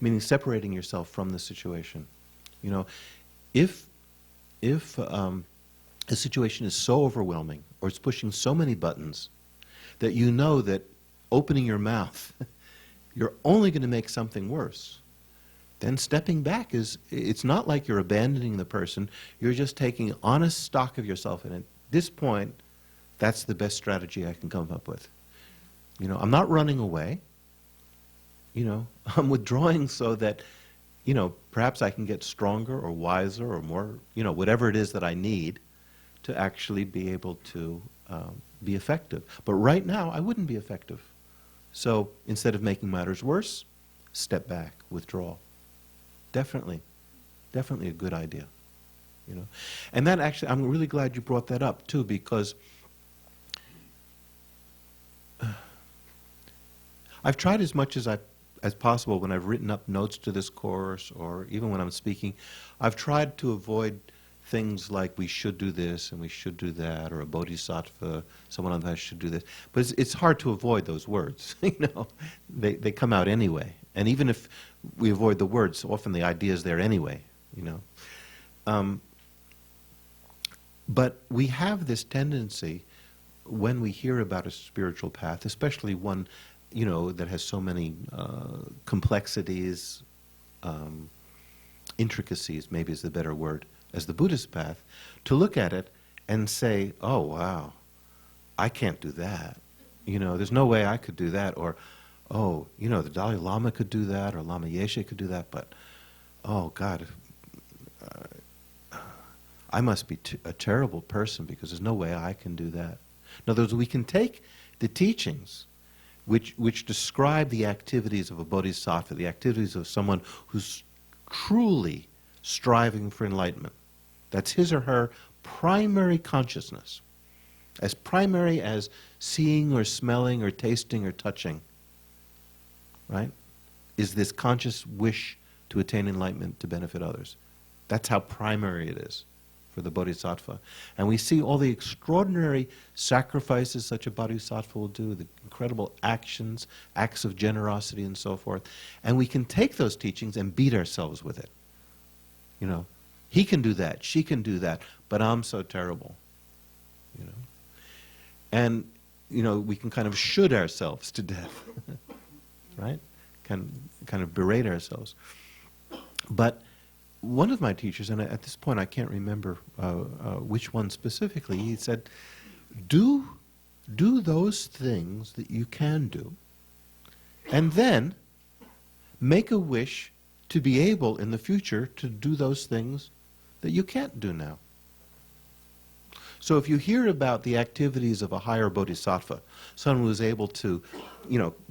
meaning separating yourself from the situation. If a situation is so overwhelming or it's pushing so many buttons that you know that opening your mouth, you're only going to make something worse, then stepping back it's not like you're abandoning the person, you're just taking honest stock of yourself, and at this point, that's the best strategy I can come up with. I'm not running away, I'm withdrawing so that, perhaps I can get stronger or wiser or more, whatever it is that I need to actually be able to be effective. But right now, I wouldn't be effective. So instead of making matters worse, step back, withdraw. Definitely a good idea. And that actually, I'm really glad you brought that up too, because I've tried as much as possible when I've written up notes to this course, or even when I'm speaking, I've tried to avoid things like we should do this and we should do that, or a bodhisattva, someone on that should do this. But it's hard to avoid those words. They come out anyway. And even if we avoid the words, often the idea is there anyway, But we have this tendency, when we hear about a spiritual path, especially one, that has so many complexities, intricacies, maybe is the better word, as the Buddhist path, to look at it and say, oh, wow, I can't do that. There's no way I could do that. Or, oh, the Dalai Lama could do that, or Lama Yeshe could do that, but, oh, God, I must be a terrible person because there's no way I can do that. In other words, we can take the teachings which describe the activities of a bodhisattva, the activities of someone who's truly striving for enlightenment. That's his or her primary consciousness, as primary as seeing or smelling or tasting or touching, right? Is this conscious wish to attain enlightenment to benefit others. That's how primary it is for the bodhisattva. And we see all the extraordinary sacrifices such a bodhisattva will do, the incredible actions, acts of generosity and so forth. And we can take those teachings and beat ourselves with it. He can do that, she can do that, but I'm so terrible. And, we can kind of should ourselves to death, right? Kind of berate ourselves. But one of my teachers, and at this point I can't remember which one specifically, he said, do those things that you can do, and then make a wish to be able in the future to do those things that you can't do now. So if you hear about the activities of a higher bodhisattva, someone who is able to,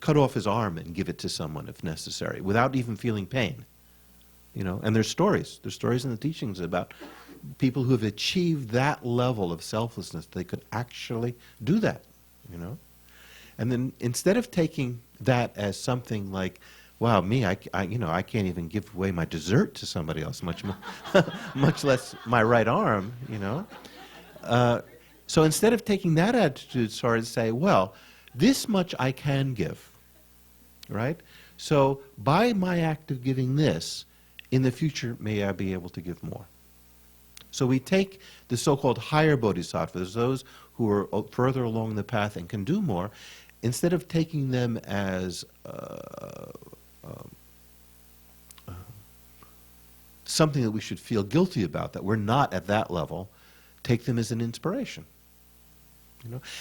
cut off his arm and give it to someone if necessary, without even feeling pain, and there's stories in the teachings about people who have achieved that level of selflessness, they could actually do that, And then instead of taking that as something like, wow, me, I can't even give away my dessert to somebody else, much more, much less my right arm, So instead of taking that attitude, sort of say, well, this much I can give, right? So by my act of giving this, in the future, may I be able to give more. So we take the so-called higher bodhisattvas, those who are further along the path and can do more, instead of taking them as something that we should feel guilty about, that we're not at that level, take them as an inspiration.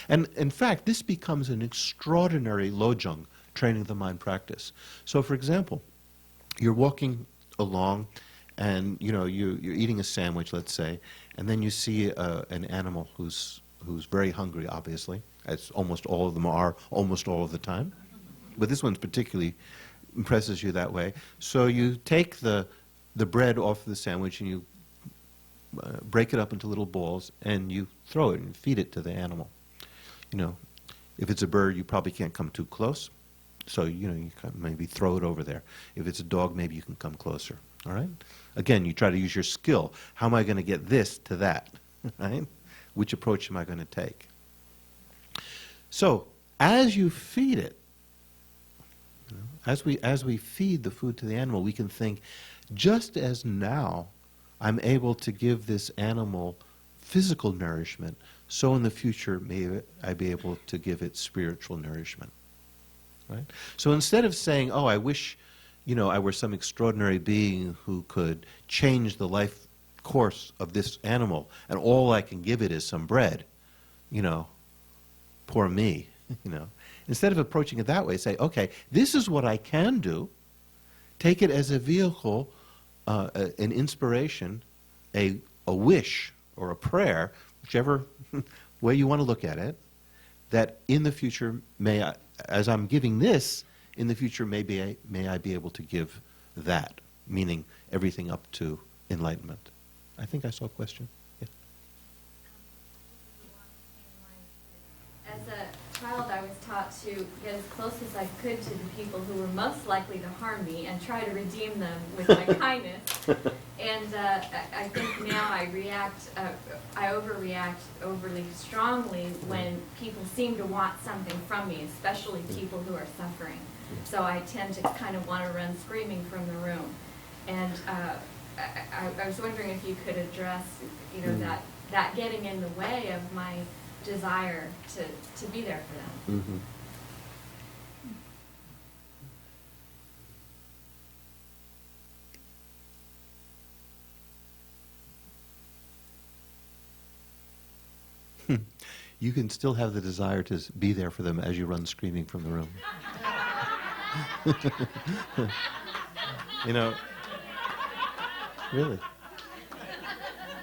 And in fact, this becomes an extraordinary lojong, training the mind practice. So for example, you're walking along and you're eating a sandwich, let's say, and then you see an animal who's very hungry, obviously, as almost all of them are almost all of the time. But this one particularly impresses you that way. So you take the bread off the sandwich and you break it up into little balls and you throw it and feed it to the animal. If it's a bird, you probably can't come too close. So, you can maybe throw it over there. If it's a dog, maybe you can come closer. All right? Again, you try to use your skill. How am I going to get this to that? Right? Which approach am I going to take? So, as you feed it, as we feed the food to the animal, we can think, just as now I'm able to give this animal physical nourishment, so in the future may I be able to give it spiritual nourishment. Right? So instead of saying, oh, I wish, I were some extraordinary being who could change the life course of this animal, and all I can give it is some bread, poor me, Instead of approaching it that way, say, okay, this is what I can do. Take it as a vehicle, an inspiration, a wish or a prayer, whichever way you want to look at it, that in the future, may I, as I'm giving this, in the future may I be able to give that, meaning everything up to enlightenment. I think I saw a question. Yeah. As a child, I was taught to get as close as I could to the people who were most likely to harm me and try to redeem them with my kindness. And I think now I overreact overly strongly when people seem to want something from me, especially people who are suffering. So I tend to kind of want to run screaming from the room. And I was wondering if you could address, that getting in the way of my desire to be there for them. Mm-hmm. You can still have the desire to be there for them as you run screaming from the room. Really.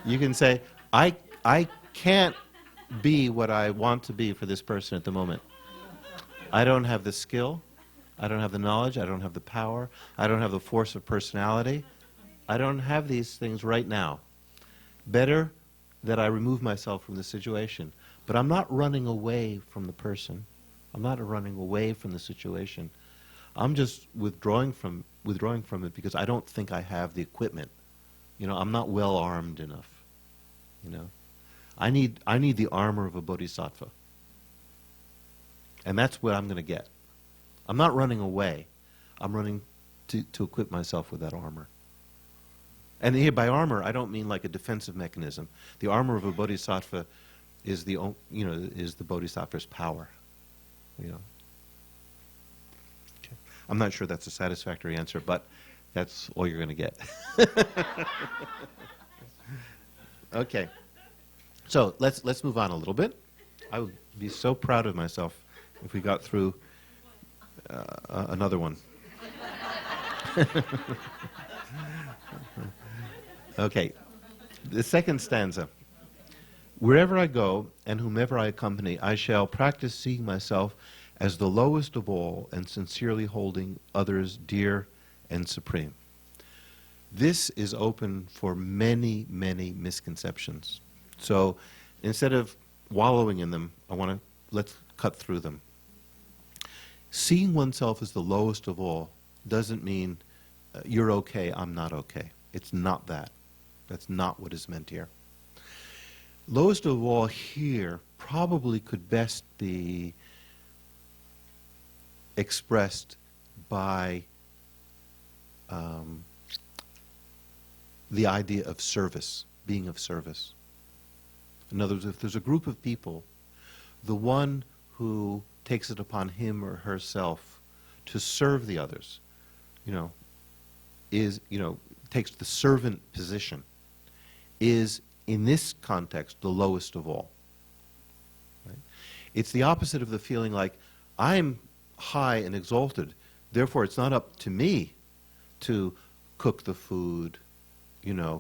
You can say, I can't be what I want to be for this person at the moment. I don't have the skill, I don't have the knowledge, I don't have the power, I don't have the force of personality. I don't have these things right now. Better that I remove myself from the situation. But I'm not running away from the person. I'm not running away from the situation. I'm just withdrawing from it because I don't think I have the equipment. I'm not well armed enough. I need the armor of a bodhisattva. And that's what I'm going to get. I'm not running away. I'm running to equip myself with that armor. And here by armor, I don't mean like a defensive mechanism. The armor of a bodhisattva is the bodhisattva's power. Okay. I'm not sure that's a satisfactory answer, but that's all you're going to get. Okay. So let's move on a little bit. I would be so proud of myself if we got through another one. Okay. The second stanza. Wherever I go and whomever I accompany, I shall practice seeing myself as the lowest of all and sincerely holding others dear and supreme. This is open for many, many misconceptions. So instead of wallowing in them, let's cut through them. Seeing oneself as the lowest of all doesn't mean you're okay, I'm not okay. It's not that. That's not what is meant here. Lowest of all here probably could best be expressed by the idea of service, being of service. In other words, if there's a group of people, the one who takes it upon him or herself to serve the others, takes the servant position, is, in this context, the lowest of all. Right? It's the opposite of the feeling like, I'm high and exalted, therefore it's not up to me to cook the food,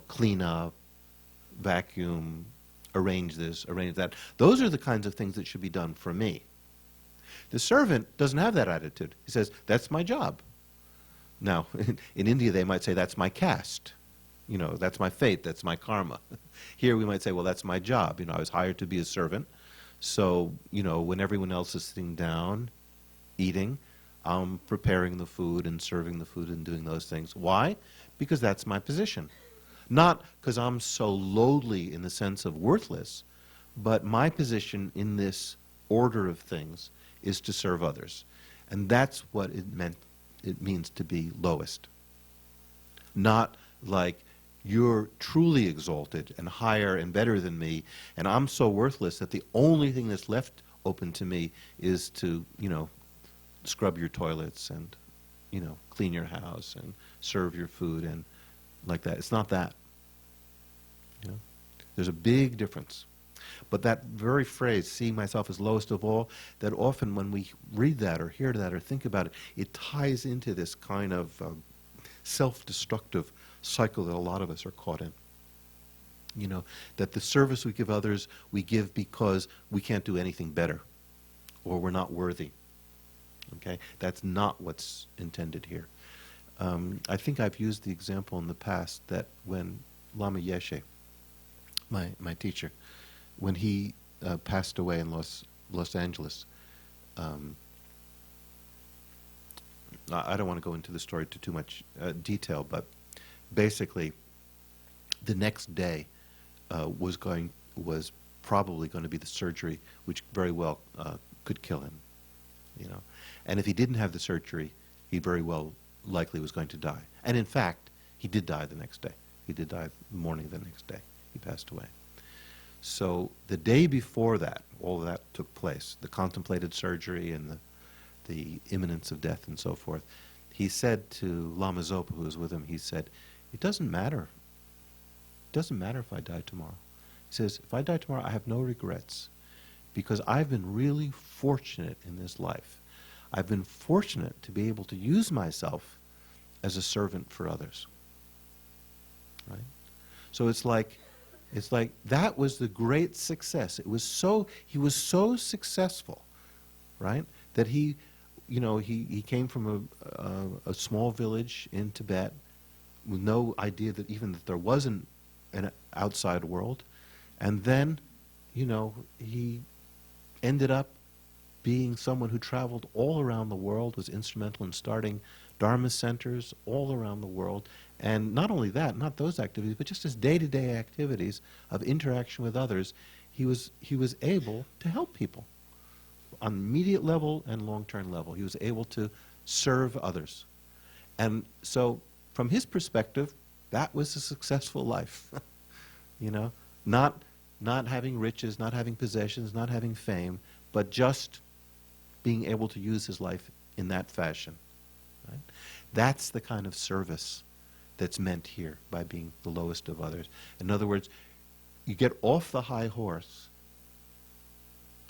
clean up, vacuum, arrange this, arrange that. Those are the kinds of things that should be done for me. The servant doesn't have that attitude. He says, that's my job. Now, in India they might say, that's my caste. That's my fate, that's my karma. Here we might say, well, that's my job. I was hired to be a servant. So, when everyone else is sitting down, eating, I'm preparing the food and serving the food and doing those things. Why? Because that's my position. Not because I'm so lowly in the sense of worthless, but my position in this order of things is to serve others. And that's what it means to be lowest. Not like you're truly exalted and higher and better than me, and I'm so worthless that the only thing that's left open to me is to, scrub your toilets and, clean your house and serve your food and like that. It's not that. There's a big difference. But that very phrase, seeing myself as lowest of all, that often when we read that or hear that or think about it, it ties into this kind of self-destructive cycle that a lot of us are caught in. That the service we give others, we give because we can't do anything better or we're not worthy. Okay? That's not what's intended here. I think I've used the example in the past that when Lama Yeshe, my teacher, when he passed away in Los Angeles, I don't want to go into the story to too much detail, but basically, the next day was probably going to be the surgery, which very well could kill him. you know. And if he didn't have the surgery, he very well likely was going to die. And in fact, he did die the next day. He did die the morning the next day. He passed away. So the day before that, all of that took place, the contemplated surgery and the imminence of death and so forth, he said to Lama Zopa, who was with him, he said, it doesn't matter. It doesn't matter if I die tomorrow. He says, if I die tomorrow, I have no regrets because I've been really fortunate in this life. I've been fortunate to be able to use myself as a servant for others. Right? So it's like that was the great success. He was so successful, right, that he came from a small village in Tibet with no idea that even that there wasn't an outside world, and then, he ended up being someone who traveled all around the world, was instrumental in starting Dharma centers all around the world. And not only that, not those activities, but just his day-to-day activities of interaction with others, he was able to help people on immediate level and long-term level. He was able to serve others. And so from his perspective, that was a successful life. Not having riches, not having possessions, not having fame, but just being able to use his life in that fashion. Right? That's the kind of service that's meant here by being the lowest of others. In other words, you get off the high horse,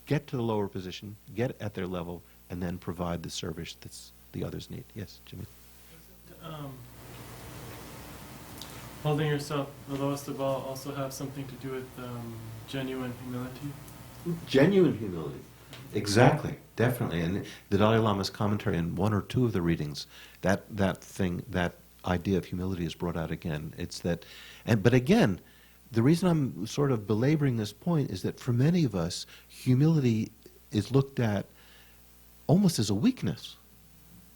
get to the lower position, get at their level, and then provide the service that the others need. Yes, Jimmy? Holding yourself the lowest of all also have something to do with genuine humility? Genuine humility. Exactly, definitely. And the Dalai Lama's commentary in one or two of the readings, that idea of humility is brought out again. It's that, but again, the reason I'm sort of belaboring this point is that for many of us, humility is looked at almost as a weakness.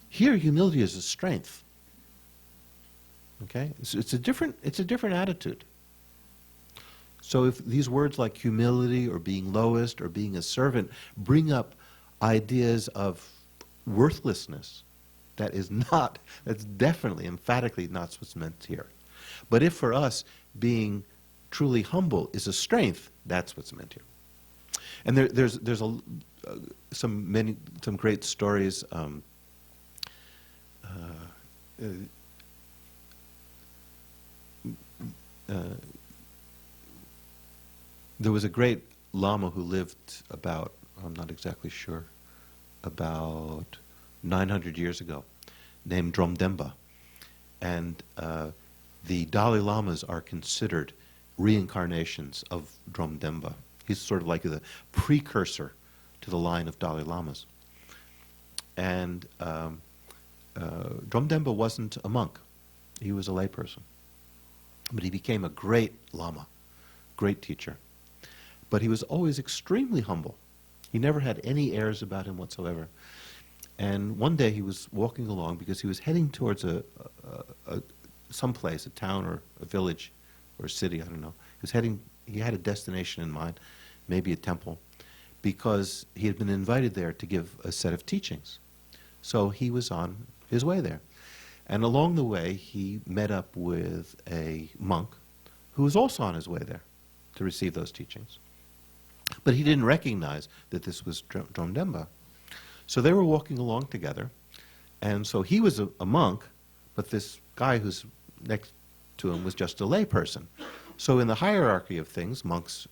Here, humility is a strength. Okay, it's a different attitude. So if these words like humility or being lowest or being a servant bring up ideas of worthlessness, that's definitely, emphatically not what's meant here. But if for us being truly humble is a strength, that's what's meant here. And there's some great stories. There was a great Lama who lived about, I'm not exactly sure, about 900 years ago, named Dromdemba. And the Dalai Lamas are considered reincarnations of Dromdemba. He's sort of like the precursor to the line of Dalai Lamas. And Dromdemba wasn't a monk. He was a layperson. But he became a great Lama, great teacher. But he was always extremely humble. He never had any airs about him whatsoever. And one day he was walking along because he was heading towards someplace, a town or a village or a city, I don't know. He had a destination in mind, maybe a temple, because he had been invited there to give a set of teachings. So he was on his way there. And along the way, he met up with a monk who was also on his way there to receive those teachings. But he didn't recognize that this was Dromdemba. So they were walking along together, and so he was a monk, but this guy who's next to him was just a lay person. So in the hierarchy of things, monks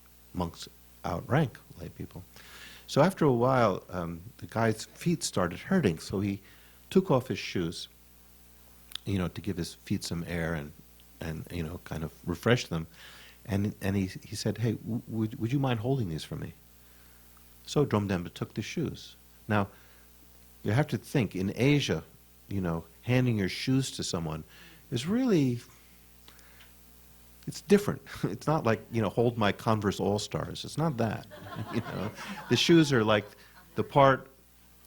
outrank lay people. So after a while, the guy's feet started hurting, so he took off his shoes, to give his feet some air and kind of refresh them. And he said, hey, would you mind holding these for me? So Dromdemba took the shoes. Now, you have to think, in Asia, handing your shoes to someone is really, it's different. It's not like, hold my Converse All-Stars. It's not that. The shoes are like the part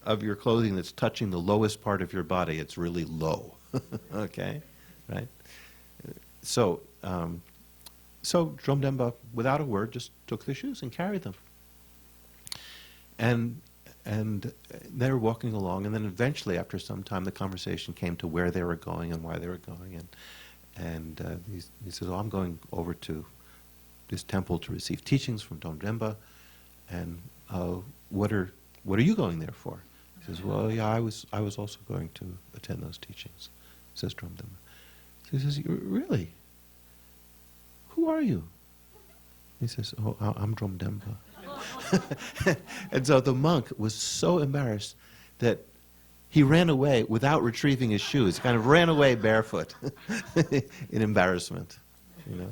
of your clothing that's touching the lowest part of your body. It's really low. Okay? Right? So Dromdemba, without a word, just took the shoes and carried them. And And they were walking along, and then eventually, after some time, the conversation came to where they were going and why they were going. And he says, "Oh, I'm going over to this temple to receive teachings from Dom Demba, and what are you going there for?" He says, "Well, yeah, I was also going to attend those teachings," says Dom Demba. So he says, "Really? Who are you?" He says, "Oh, I'm Dom Demba." And so the monk was so embarrassed that he ran away without retrieving his shoes. He kind of ran away barefoot in embarrassment, you know.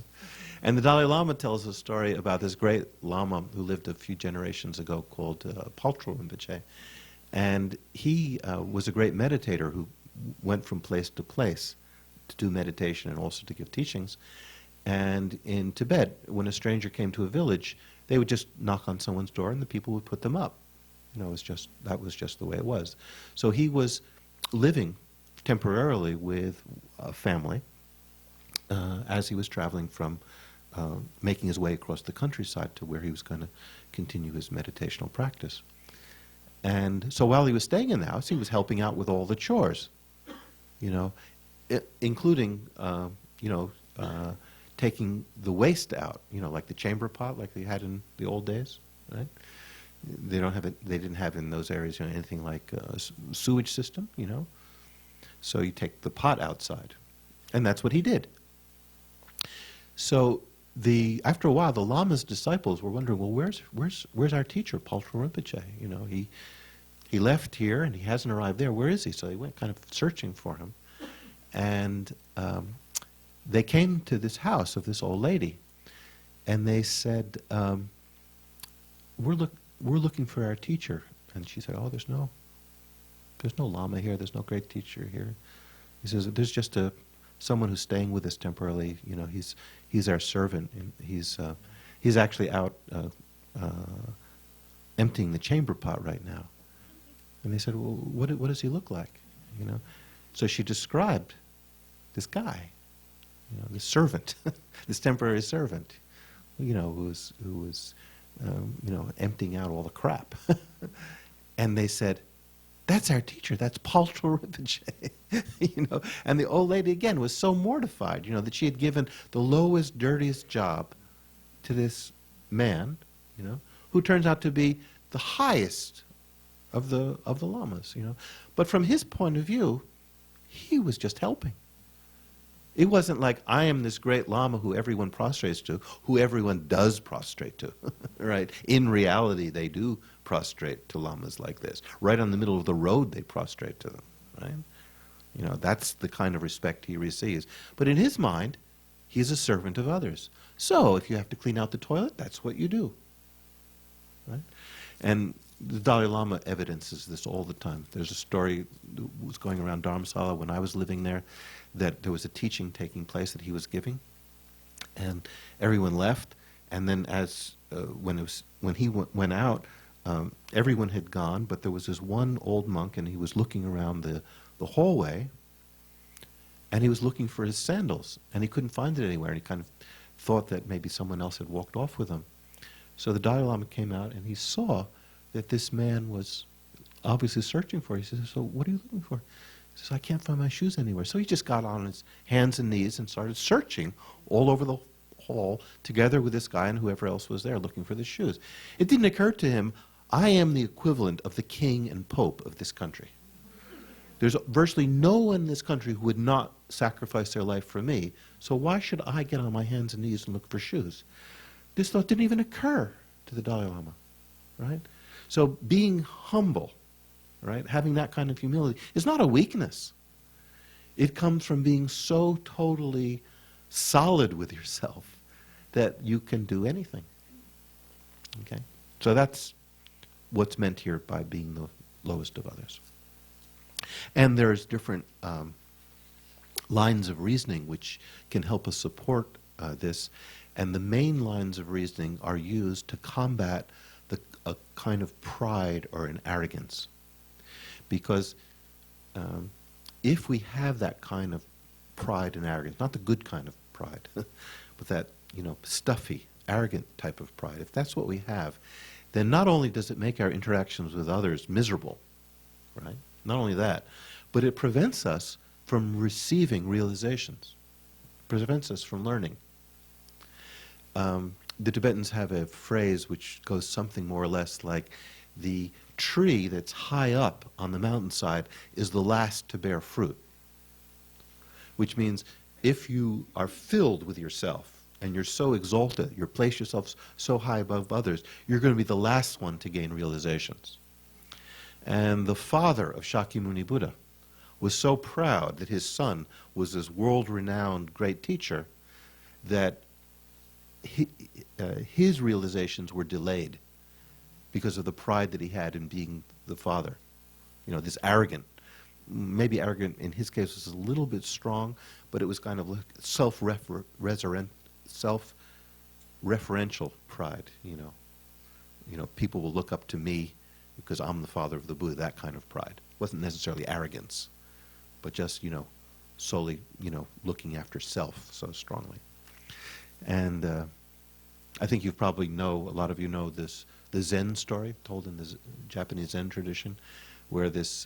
And the Dalai Lama tells a story about this great Lama who lived a few generations ago called Paltro Rinpoche. And he was a great meditator who went from place to place to do meditation and also to give teachings. And in Tibet, when a stranger came to a village, they would just knock on someone's door and the people would put them up. You know, that was just the way it was. So he was living temporarily with a family as he was traveling from making his way across the countryside to where he was going to continue his meditational practice. And so while he was staying in the house, he was helping out with all the chores, you know, including, taking the waste out, you know, like the chamber pot, like they had in the old days, right? They didn't have in those areas, you know, anything like a sewage system, you know. So you take the pot outside, and that's what he did. So after a while, the Lama's disciples were wondering, well, where's our teacher, Paltro Rinpoche? You know, he left here and he hasn't arrived there. Where is he? So they went kind of searching for him, and they came to this house of this old lady, and they said, we're looking for our teacher. And she said, "Oh, there's no Lama here. There's no great teacher here." He says, "There's just someone who's staying with us temporarily. You know, he's our servant, and he's actually out emptying the chamber pot right now." And they said, "Well, what does he look like?" You know, so she described this guy, you know, this servant, this temporary servant, you know, who was emptying out all the crap. And they said, "That's our teacher. That's Paltro Rinpoche." You know, and the old lady again was so mortified, you know, that she had given the lowest, dirtiest job to this man, you know, who turns out to be the highest of the lamas, you know. But from his point of view, he was just helping. It wasn't like, I am this great Lama who everyone prostrates to, who everyone does prostrate to, right? In reality, they do prostrate to Lamas like this. Right on the middle of the road, they prostrate to them, right? You know, that's the kind of respect he receives. But in his mind, he's a servant of others. So if you have to clean out the toilet, that's what you do, right? And the Dalai Lama evidences this all the time. There's a story that was going around Dharamsala when I was living there, that there was a teaching taking place that he was giving, and everyone left. And then when he went out, everyone had gone, but there was this one old monk, and he was looking around the hallway, and he was looking for his sandals, and he couldn't find it anywhere, and he kind of thought that maybe someone else had walked off with them. So the Dalai Lama came out, and he saw that this man was obviously searching for it. He says, "So what are you looking for?" He says, "I can't find my shoes anywhere." So he just got on his hands and knees and started searching all over the hall together with this guy and whoever else was there looking for the shoes. It didn't occur to him, I am the equivalent of the king and pope of this country. There's virtually no one in this country who would not sacrifice their life for me, so why should I get on my hands and knees and look for shoes? This thought didn't even occur to the Dalai Lama, right? So being humble, right, having that kind of humility is not a weakness. It comes from being so totally solid with yourself that you can do anything. Okay? So that's what's meant here by being the lowest of others. And there's different lines of reasoning which can help us support this. And the main lines of reasoning are used to combat a kind of pride or an arrogance. Because if we have that kind of pride and arrogance, not the good kind of pride, but that, you know, stuffy, arrogant type of pride, if that's what we have, then not only does it make our interactions with others miserable, right? Not only that, but it prevents us from receiving realizations, prevents us from learning. The Tibetans have a phrase which goes something more or less like, the tree that's high up on the mountainside is the last to bear fruit. Which means if you are filled with yourself and you're so exalted, you place yourself so high above others, you're going to be the last one to gain realizations. And the father of Shakyamuni Buddha was so proud that his son was this world-renowned great teacher that his realizations were delayed because of the pride that he had in being the father. You know, this arrogant, maybe arrogant in his case was a little bit strong, but it was kind of like self-referential pride, you know. You know, people will look up to me because I'm the father of the Buddha, that kind of pride. It wasn't necessarily arrogance, but just, you know, solely, you know, looking after self so strongly. And I think you probably know, a lot of you know this, the Zen story told in the Japanese Zen tradition, where this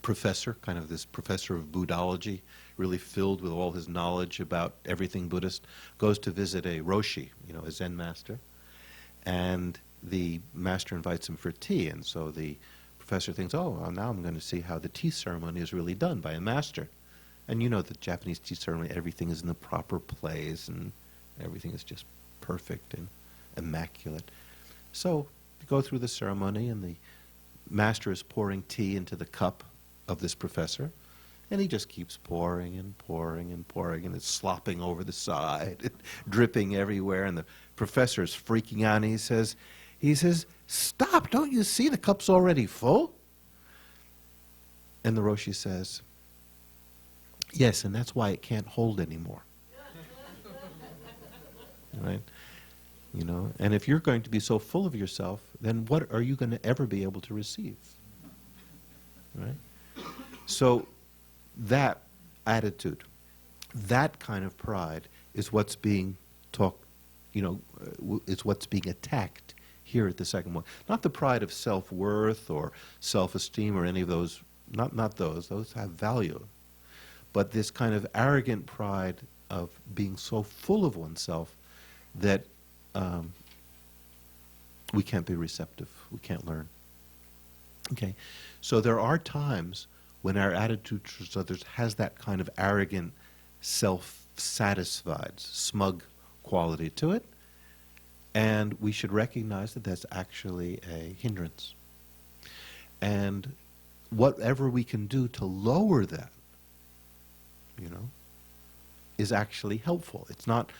professor, kind of this professor of Buddhology, really filled with all his knowledge about everything Buddhist, goes to visit a Roshi, you know, a Zen master, and the master invites him for tea, and so the professor thinks, oh, well, now I'm going to see how the tea ceremony is really done by a master. And you know the Japanese tea ceremony, everything is in the proper place, and everything is just perfect and immaculate. So you go through the ceremony, and the master is pouring tea into the cup of this professor, and he just keeps pouring and pouring and pouring, and it's slopping over the side, dripping everywhere, and the professor is freaking out, and he says, stop, don't you see the cup's already full? And the Roshi says, yes, and that's why it can't hold anymore. Right? You know, and if you're going to be so full of yourself, then what are you going to ever be able to receive? Right? So that attitude, that kind of pride is what's being talked, you know, is what's being attacked here at the second one. Not the pride of self-worth or self-esteem or any of those, not those have value. But this kind of arrogant pride of being so full of oneself that we can't be receptive, we can't learn. Okay, so there are times when our attitude towards others has that kind of arrogant, self-satisfied, smug quality to it, and we should recognize that that's actually a hindrance. And whatever we can do to lower that, you know, is actually helpful. It's not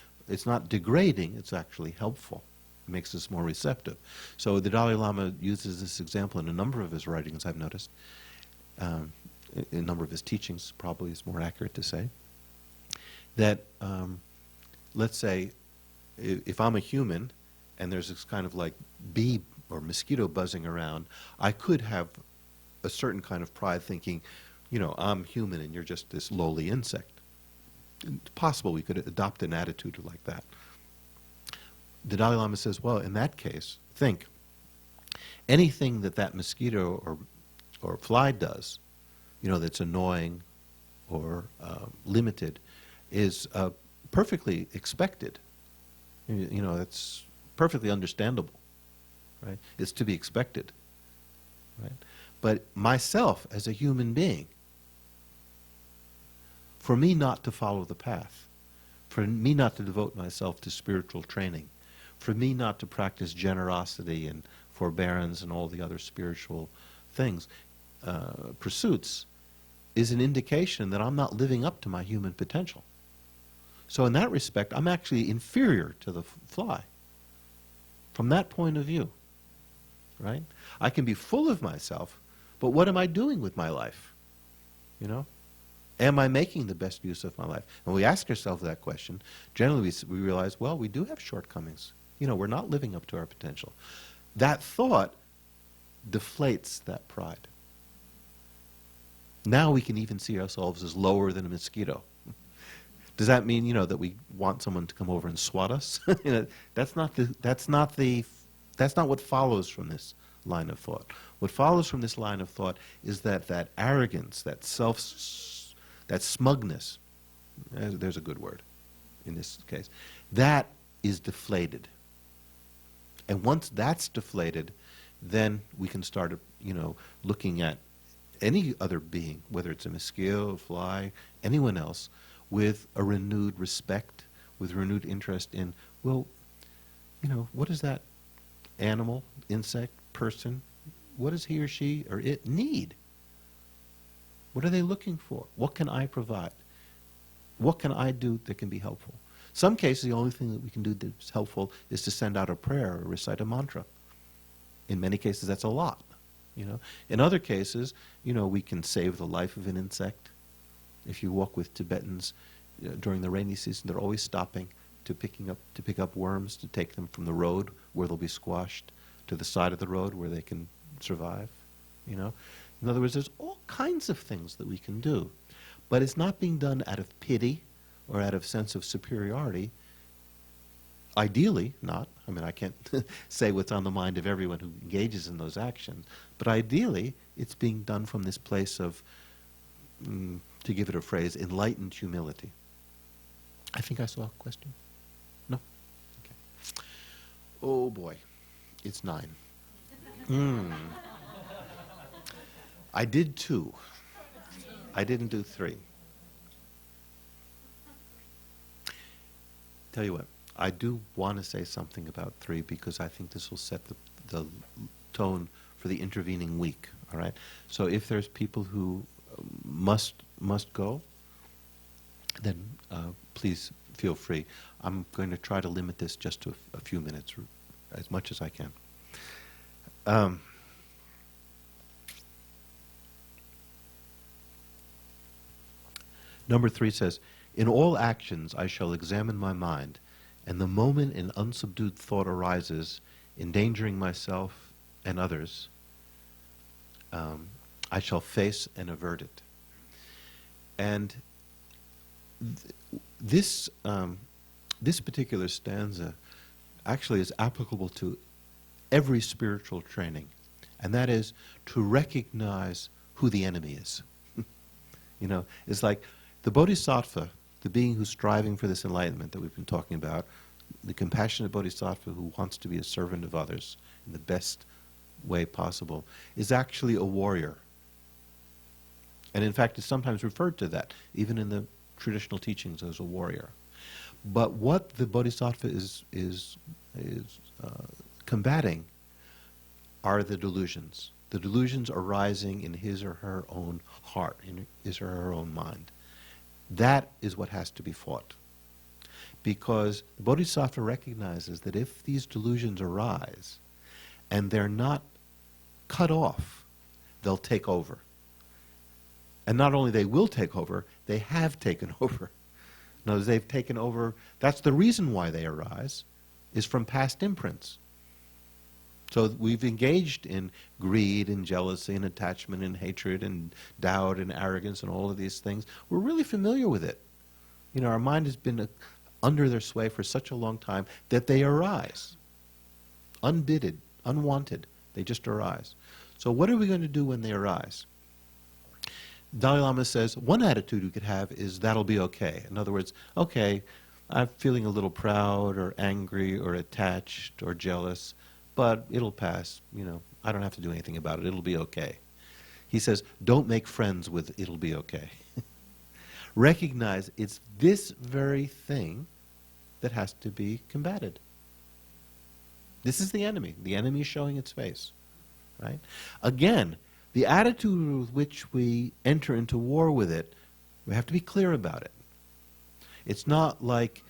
degrading, it's actually helpful. It makes us more receptive. So the Dalai Lama uses this example in a number of his writings, I've noticed. A number of his teachings, probably is more accurate to say. That, let's say, if I'm a human and there's this kind of like bee or mosquito buzzing around, I could have a certain kind of pride thinking, you know, I'm human and you're just this lowly insect. It's possible we could adopt an attitude like that. The Dalai Lama says, well, in that case, think, anything that mosquito or fly does, you know, that's annoying or limited, is perfectly expected. You know, it's perfectly understandable, right? It's to be expected, right? But myself as a human being, for me not to follow the path, for me not to devote myself to spiritual training, for me not to practice generosity and forbearance and all the other spiritual things, pursuits, is an indication that I'm not living up to my human potential. So in that respect, I'm actually inferior to the fly. From that point of view, right? I can be full of myself, but what am I doing with my life? You know? Am I making the best use of my life? And we ask ourselves that question. Generally, we realize, well, we do have shortcomings. You know, we're not living up to our potential. That thought deflates that pride. Now we can even see ourselves as lower than a mosquito. Does that mean, you know, that we want someone to come over and swat us? You know, that's not the That's not what follows from this line of thought. What follows from this line of thought is that arrogance, that that smugness, there's a good word in this case, that is deflated. And once that's deflated, then we can start, looking at any other being, whether it's a mosquito, a fly, anyone else, with a renewed respect, with renewed interest in, well, what does that animal, insect, person, what does he or she or it need? What are they looking for? What can I provide? What can I do that can be helpful? Some cases, the only thing that we can do that's helpful is to send out a prayer or recite a mantra. In many cases, that's a lot. In other cases, we can save the life of an insect. If you walk with Tibetans during the rainy season, they're always stopping to pick up worms, to take them from the road where they'll be squashed to the side of the road where they can survive. In other words, there's all kinds of things that we can do, but it's not being done out of pity or out of sense of superiority. Ideally, not. I mean, I can't say what's on the mind of everyone who engages in those actions, but ideally, it's being done from this place of, to give it a phrase, enlightened humility. I think I saw a question. No? Okay. Oh boy, it's 9. I did 2. I didn't do 3. Tell you what, I do want to say something about 3 because I think this will set the tone for the intervening week, all right? So if there's people who must go, then please feel free. I'm going to try to limit this just to a few minutes, as much as I can. Number 3 says, in all actions I shall examine my mind, and the moment an unsubdued thought arises, endangering myself and others, I shall face and avert it. And this particular stanza actually is applicable to every spiritual training, and that is to recognize who the enemy is. It's like the bodhisattva, the being who's striving for this enlightenment that we've been talking about, the compassionate bodhisattva who wants to be a servant of others in the best way possible, is actually a warrior. And in fact, is sometimes referred to that, even in the traditional teachings, as a warrior. But what the bodhisattva is combating are the delusions. The delusions arising in his or her own heart, in his or her own mind. That is what has to be fought. Because the bodhisattva recognizes that if these delusions arise and they're not cut off, they'll take over. And not only they will take over, they have taken over. In other words, they've taken over. That's the reason why they arise, is from past imprints. So we've engaged in greed and jealousy and attachment and hatred and doubt and arrogance and all of these things. We're really familiar with it. Our mind has been under their sway for such a long time that they arise. Unbidded, unwanted, they just arise. So what are we going to do when they arise? Dalai Lama says one attitude we could have is that'll be okay. In other words, okay, I'm feeling a little proud or angry or attached or jealous, but it'll pass. I don't have to do anything about it. It'll be okay. He says, don't make friends with it'll be okay. Recognize it's this very thing that has to be combated. This is the enemy. The enemy is showing its face, right? Again, the attitude with which we enter into war with it, we have to be clear about it. It's not like,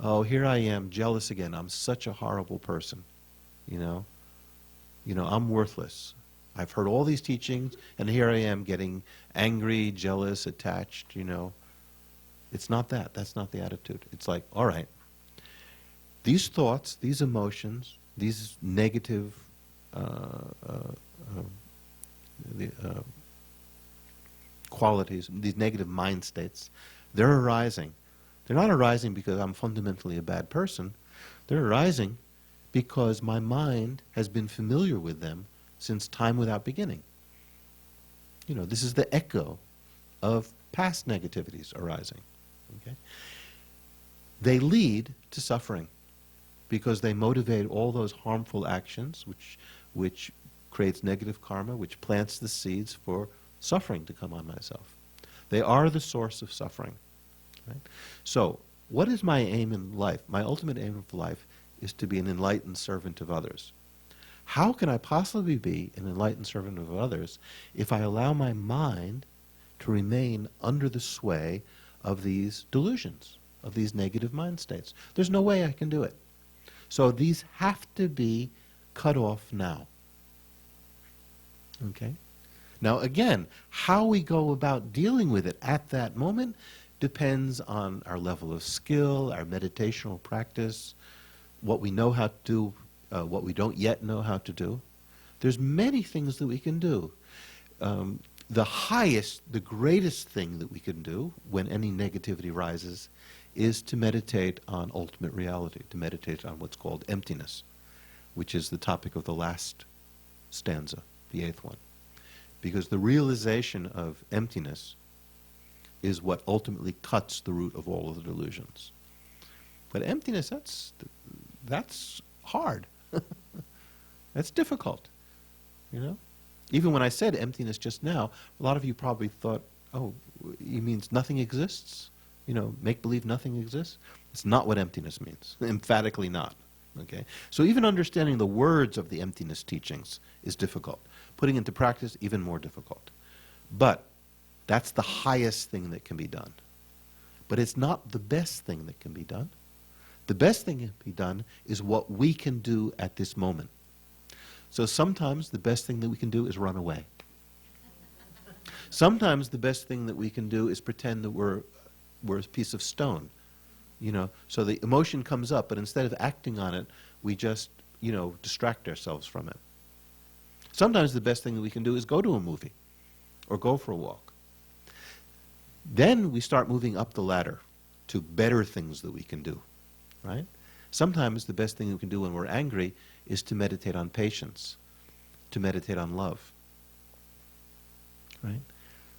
oh, here I am, jealous again. I'm such a horrible person. I'm worthless. I've heard all these teachings, and here I am getting angry, jealous, attached, It's not that. That's not the attitude. It's like, all right, these thoughts, these emotions, these negative qualities, these negative mind states, they're arising. They're not arising because I'm fundamentally a bad person. They're arising because my mind has been familiar with them since time without beginning. This is the echo of past negativities arising. Okay? They lead to suffering because they motivate all those harmful actions which creates negative karma, which plants the seeds for suffering to come on myself. They are the source of suffering. Right? So, what is my aim in life? My ultimate aim of life is to be an enlightened servant of others. How can I possibly be an enlightened servant of others if I allow my mind to remain under the sway of these delusions, of these negative mind states? There's no way I can do it. So these have to be cut off now. Okay? Now again, how we go about dealing with it at that moment depends on our level of skill, our meditational practice, what we know how to do, what we don't yet know how to do. There's many things that we can do. The greatest thing that we can do when any negativity rises is to meditate on ultimate reality, to meditate on what's called emptiness, which is the topic of the last stanza, the 8th one. Because the realization of emptiness is what ultimately cuts the root of all of the delusions. But emptiness, that's hard. That's difficult, Even when I said emptiness just now, a lot of you probably thought, oh, he means nothing exists? Make believe nothing exists? It's not what emptiness means. Emphatically not. Okay? So even understanding the words of the emptiness teachings is difficult. Putting into practice, even more difficult. But that's the highest thing that can be done. But it's not the best thing that can be done. The best thing that can be done is what we can do at this moment. So sometimes the best thing that we can do is run away. Sometimes the best thing that we can do is pretend that we're a piece of stone. So the emotion comes up, but instead of acting on it, we just, distract ourselves from it. Sometimes the best thing that we can do is go to a movie or go for a walk. Then we start moving up the ladder to better things that we can do, right? Sometimes the best thing we can do when we're angry is to meditate on patience, to meditate on love, right?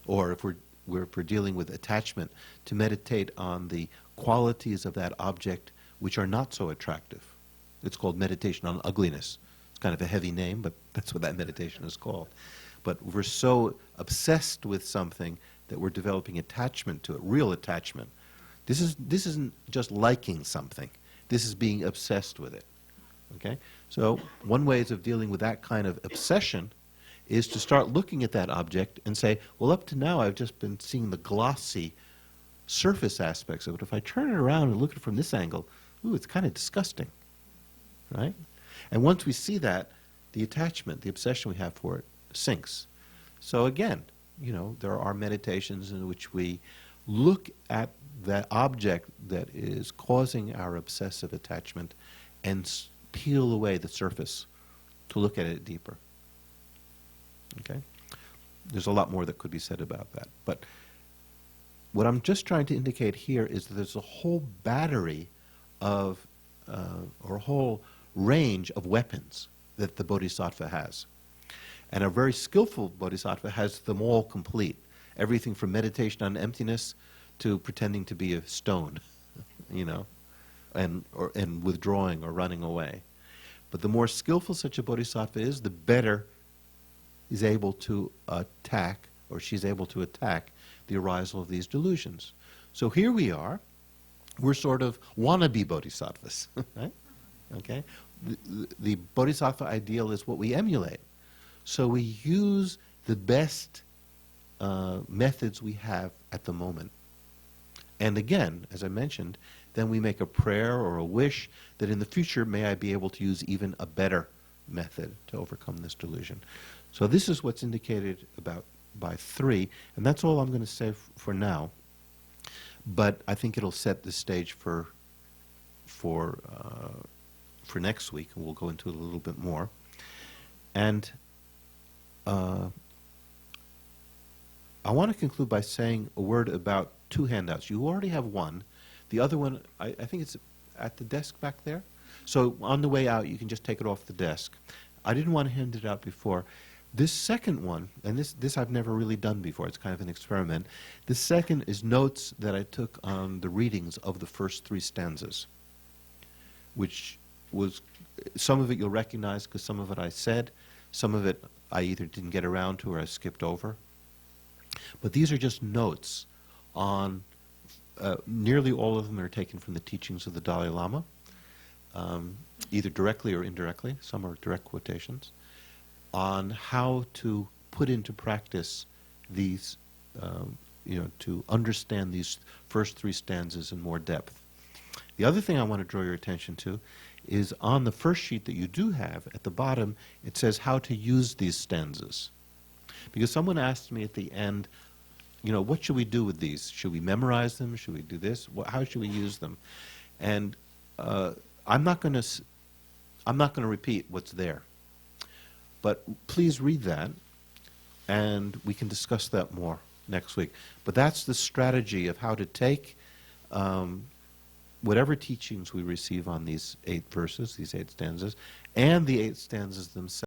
Or if we're dealing with attachment, to meditate on the qualities of that object which are not so attractive. It's called meditation on ugliness. It's kind of a heavy name, but that's what that meditation is called. But we're so obsessed with something that we're developing attachment to it, real attachment. This isn't just liking something. This is being obsessed with it. Okay? So one way of dealing with that kind of obsession is to start looking at that object and say, well, up to now I've just been seeing the glossy surface aspects of it. If I turn it around and look at it from this angle, ooh, it's kind of disgusting. Right? And once we see that, the attachment, the obsession we have for it sinks. So again, there are meditations in which we look at that object that is causing our obsessive attachment and peel away the surface to look at it deeper. Okay? There's a lot more that could be said about that. But what I'm just trying to indicate here is that there's a whole battery of, or a whole range of weapons that the bodhisattva has. And a very skillful bodhisattva has them all complete. Everything from meditation on emptiness to pretending to be a stone, and withdrawing or running away. But the more skillful such a bodhisattva is, the better he's able to attack, or she's able to attack, the arisal of these delusions. So here we are. We're sort of wannabe bodhisattvas, right? Okay? The bodhisattva ideal is what we emulate. So we use the best methods we have at the moment. And again, as I mentioned, then we make a prayer or a wish that in the future may I be able to use even a better method to overcome this delusion. So this is what's indicated by 3, and that's all I'm going to say for now. But I think it'll set the stage for next week, and we'll go into it a little bit more. And I want to conclude by saying a word about 2 handouts. You already have one. The other one, I think it's at the desk back there. So on the way out, you can just take it off the desk. I didn't want to hand it out before. This second one, and this I've never really done before, it's kind of an experiment. The second is notes that I took on the readings of the first 3 stanzas, which was, some of it you'll recognize because some of it I said, some of it I either didn't get around to or I skipped over. But these are just notes on, nearly all of them are taken from the teachings of the Dalai Lama, either directly or indirectly, some are direct quotations, on how to put into practice these, to understand these first 3 stanzas in more depth. The other thing I want to draw your attention to is on the first sheet that you do have, at the bottom, it says how to use these stanzas. Because someone asked me at the end, what should we do with these? Should we memorize them? Should we do this? How should we use them? And I'm not going to repeat what's there. But please read that, and we can discuss that more next week. But that's the strategy of how to take whatever teachings we receive on these 8 verses, these 8 stanzas, and the 8 stanzas themselves.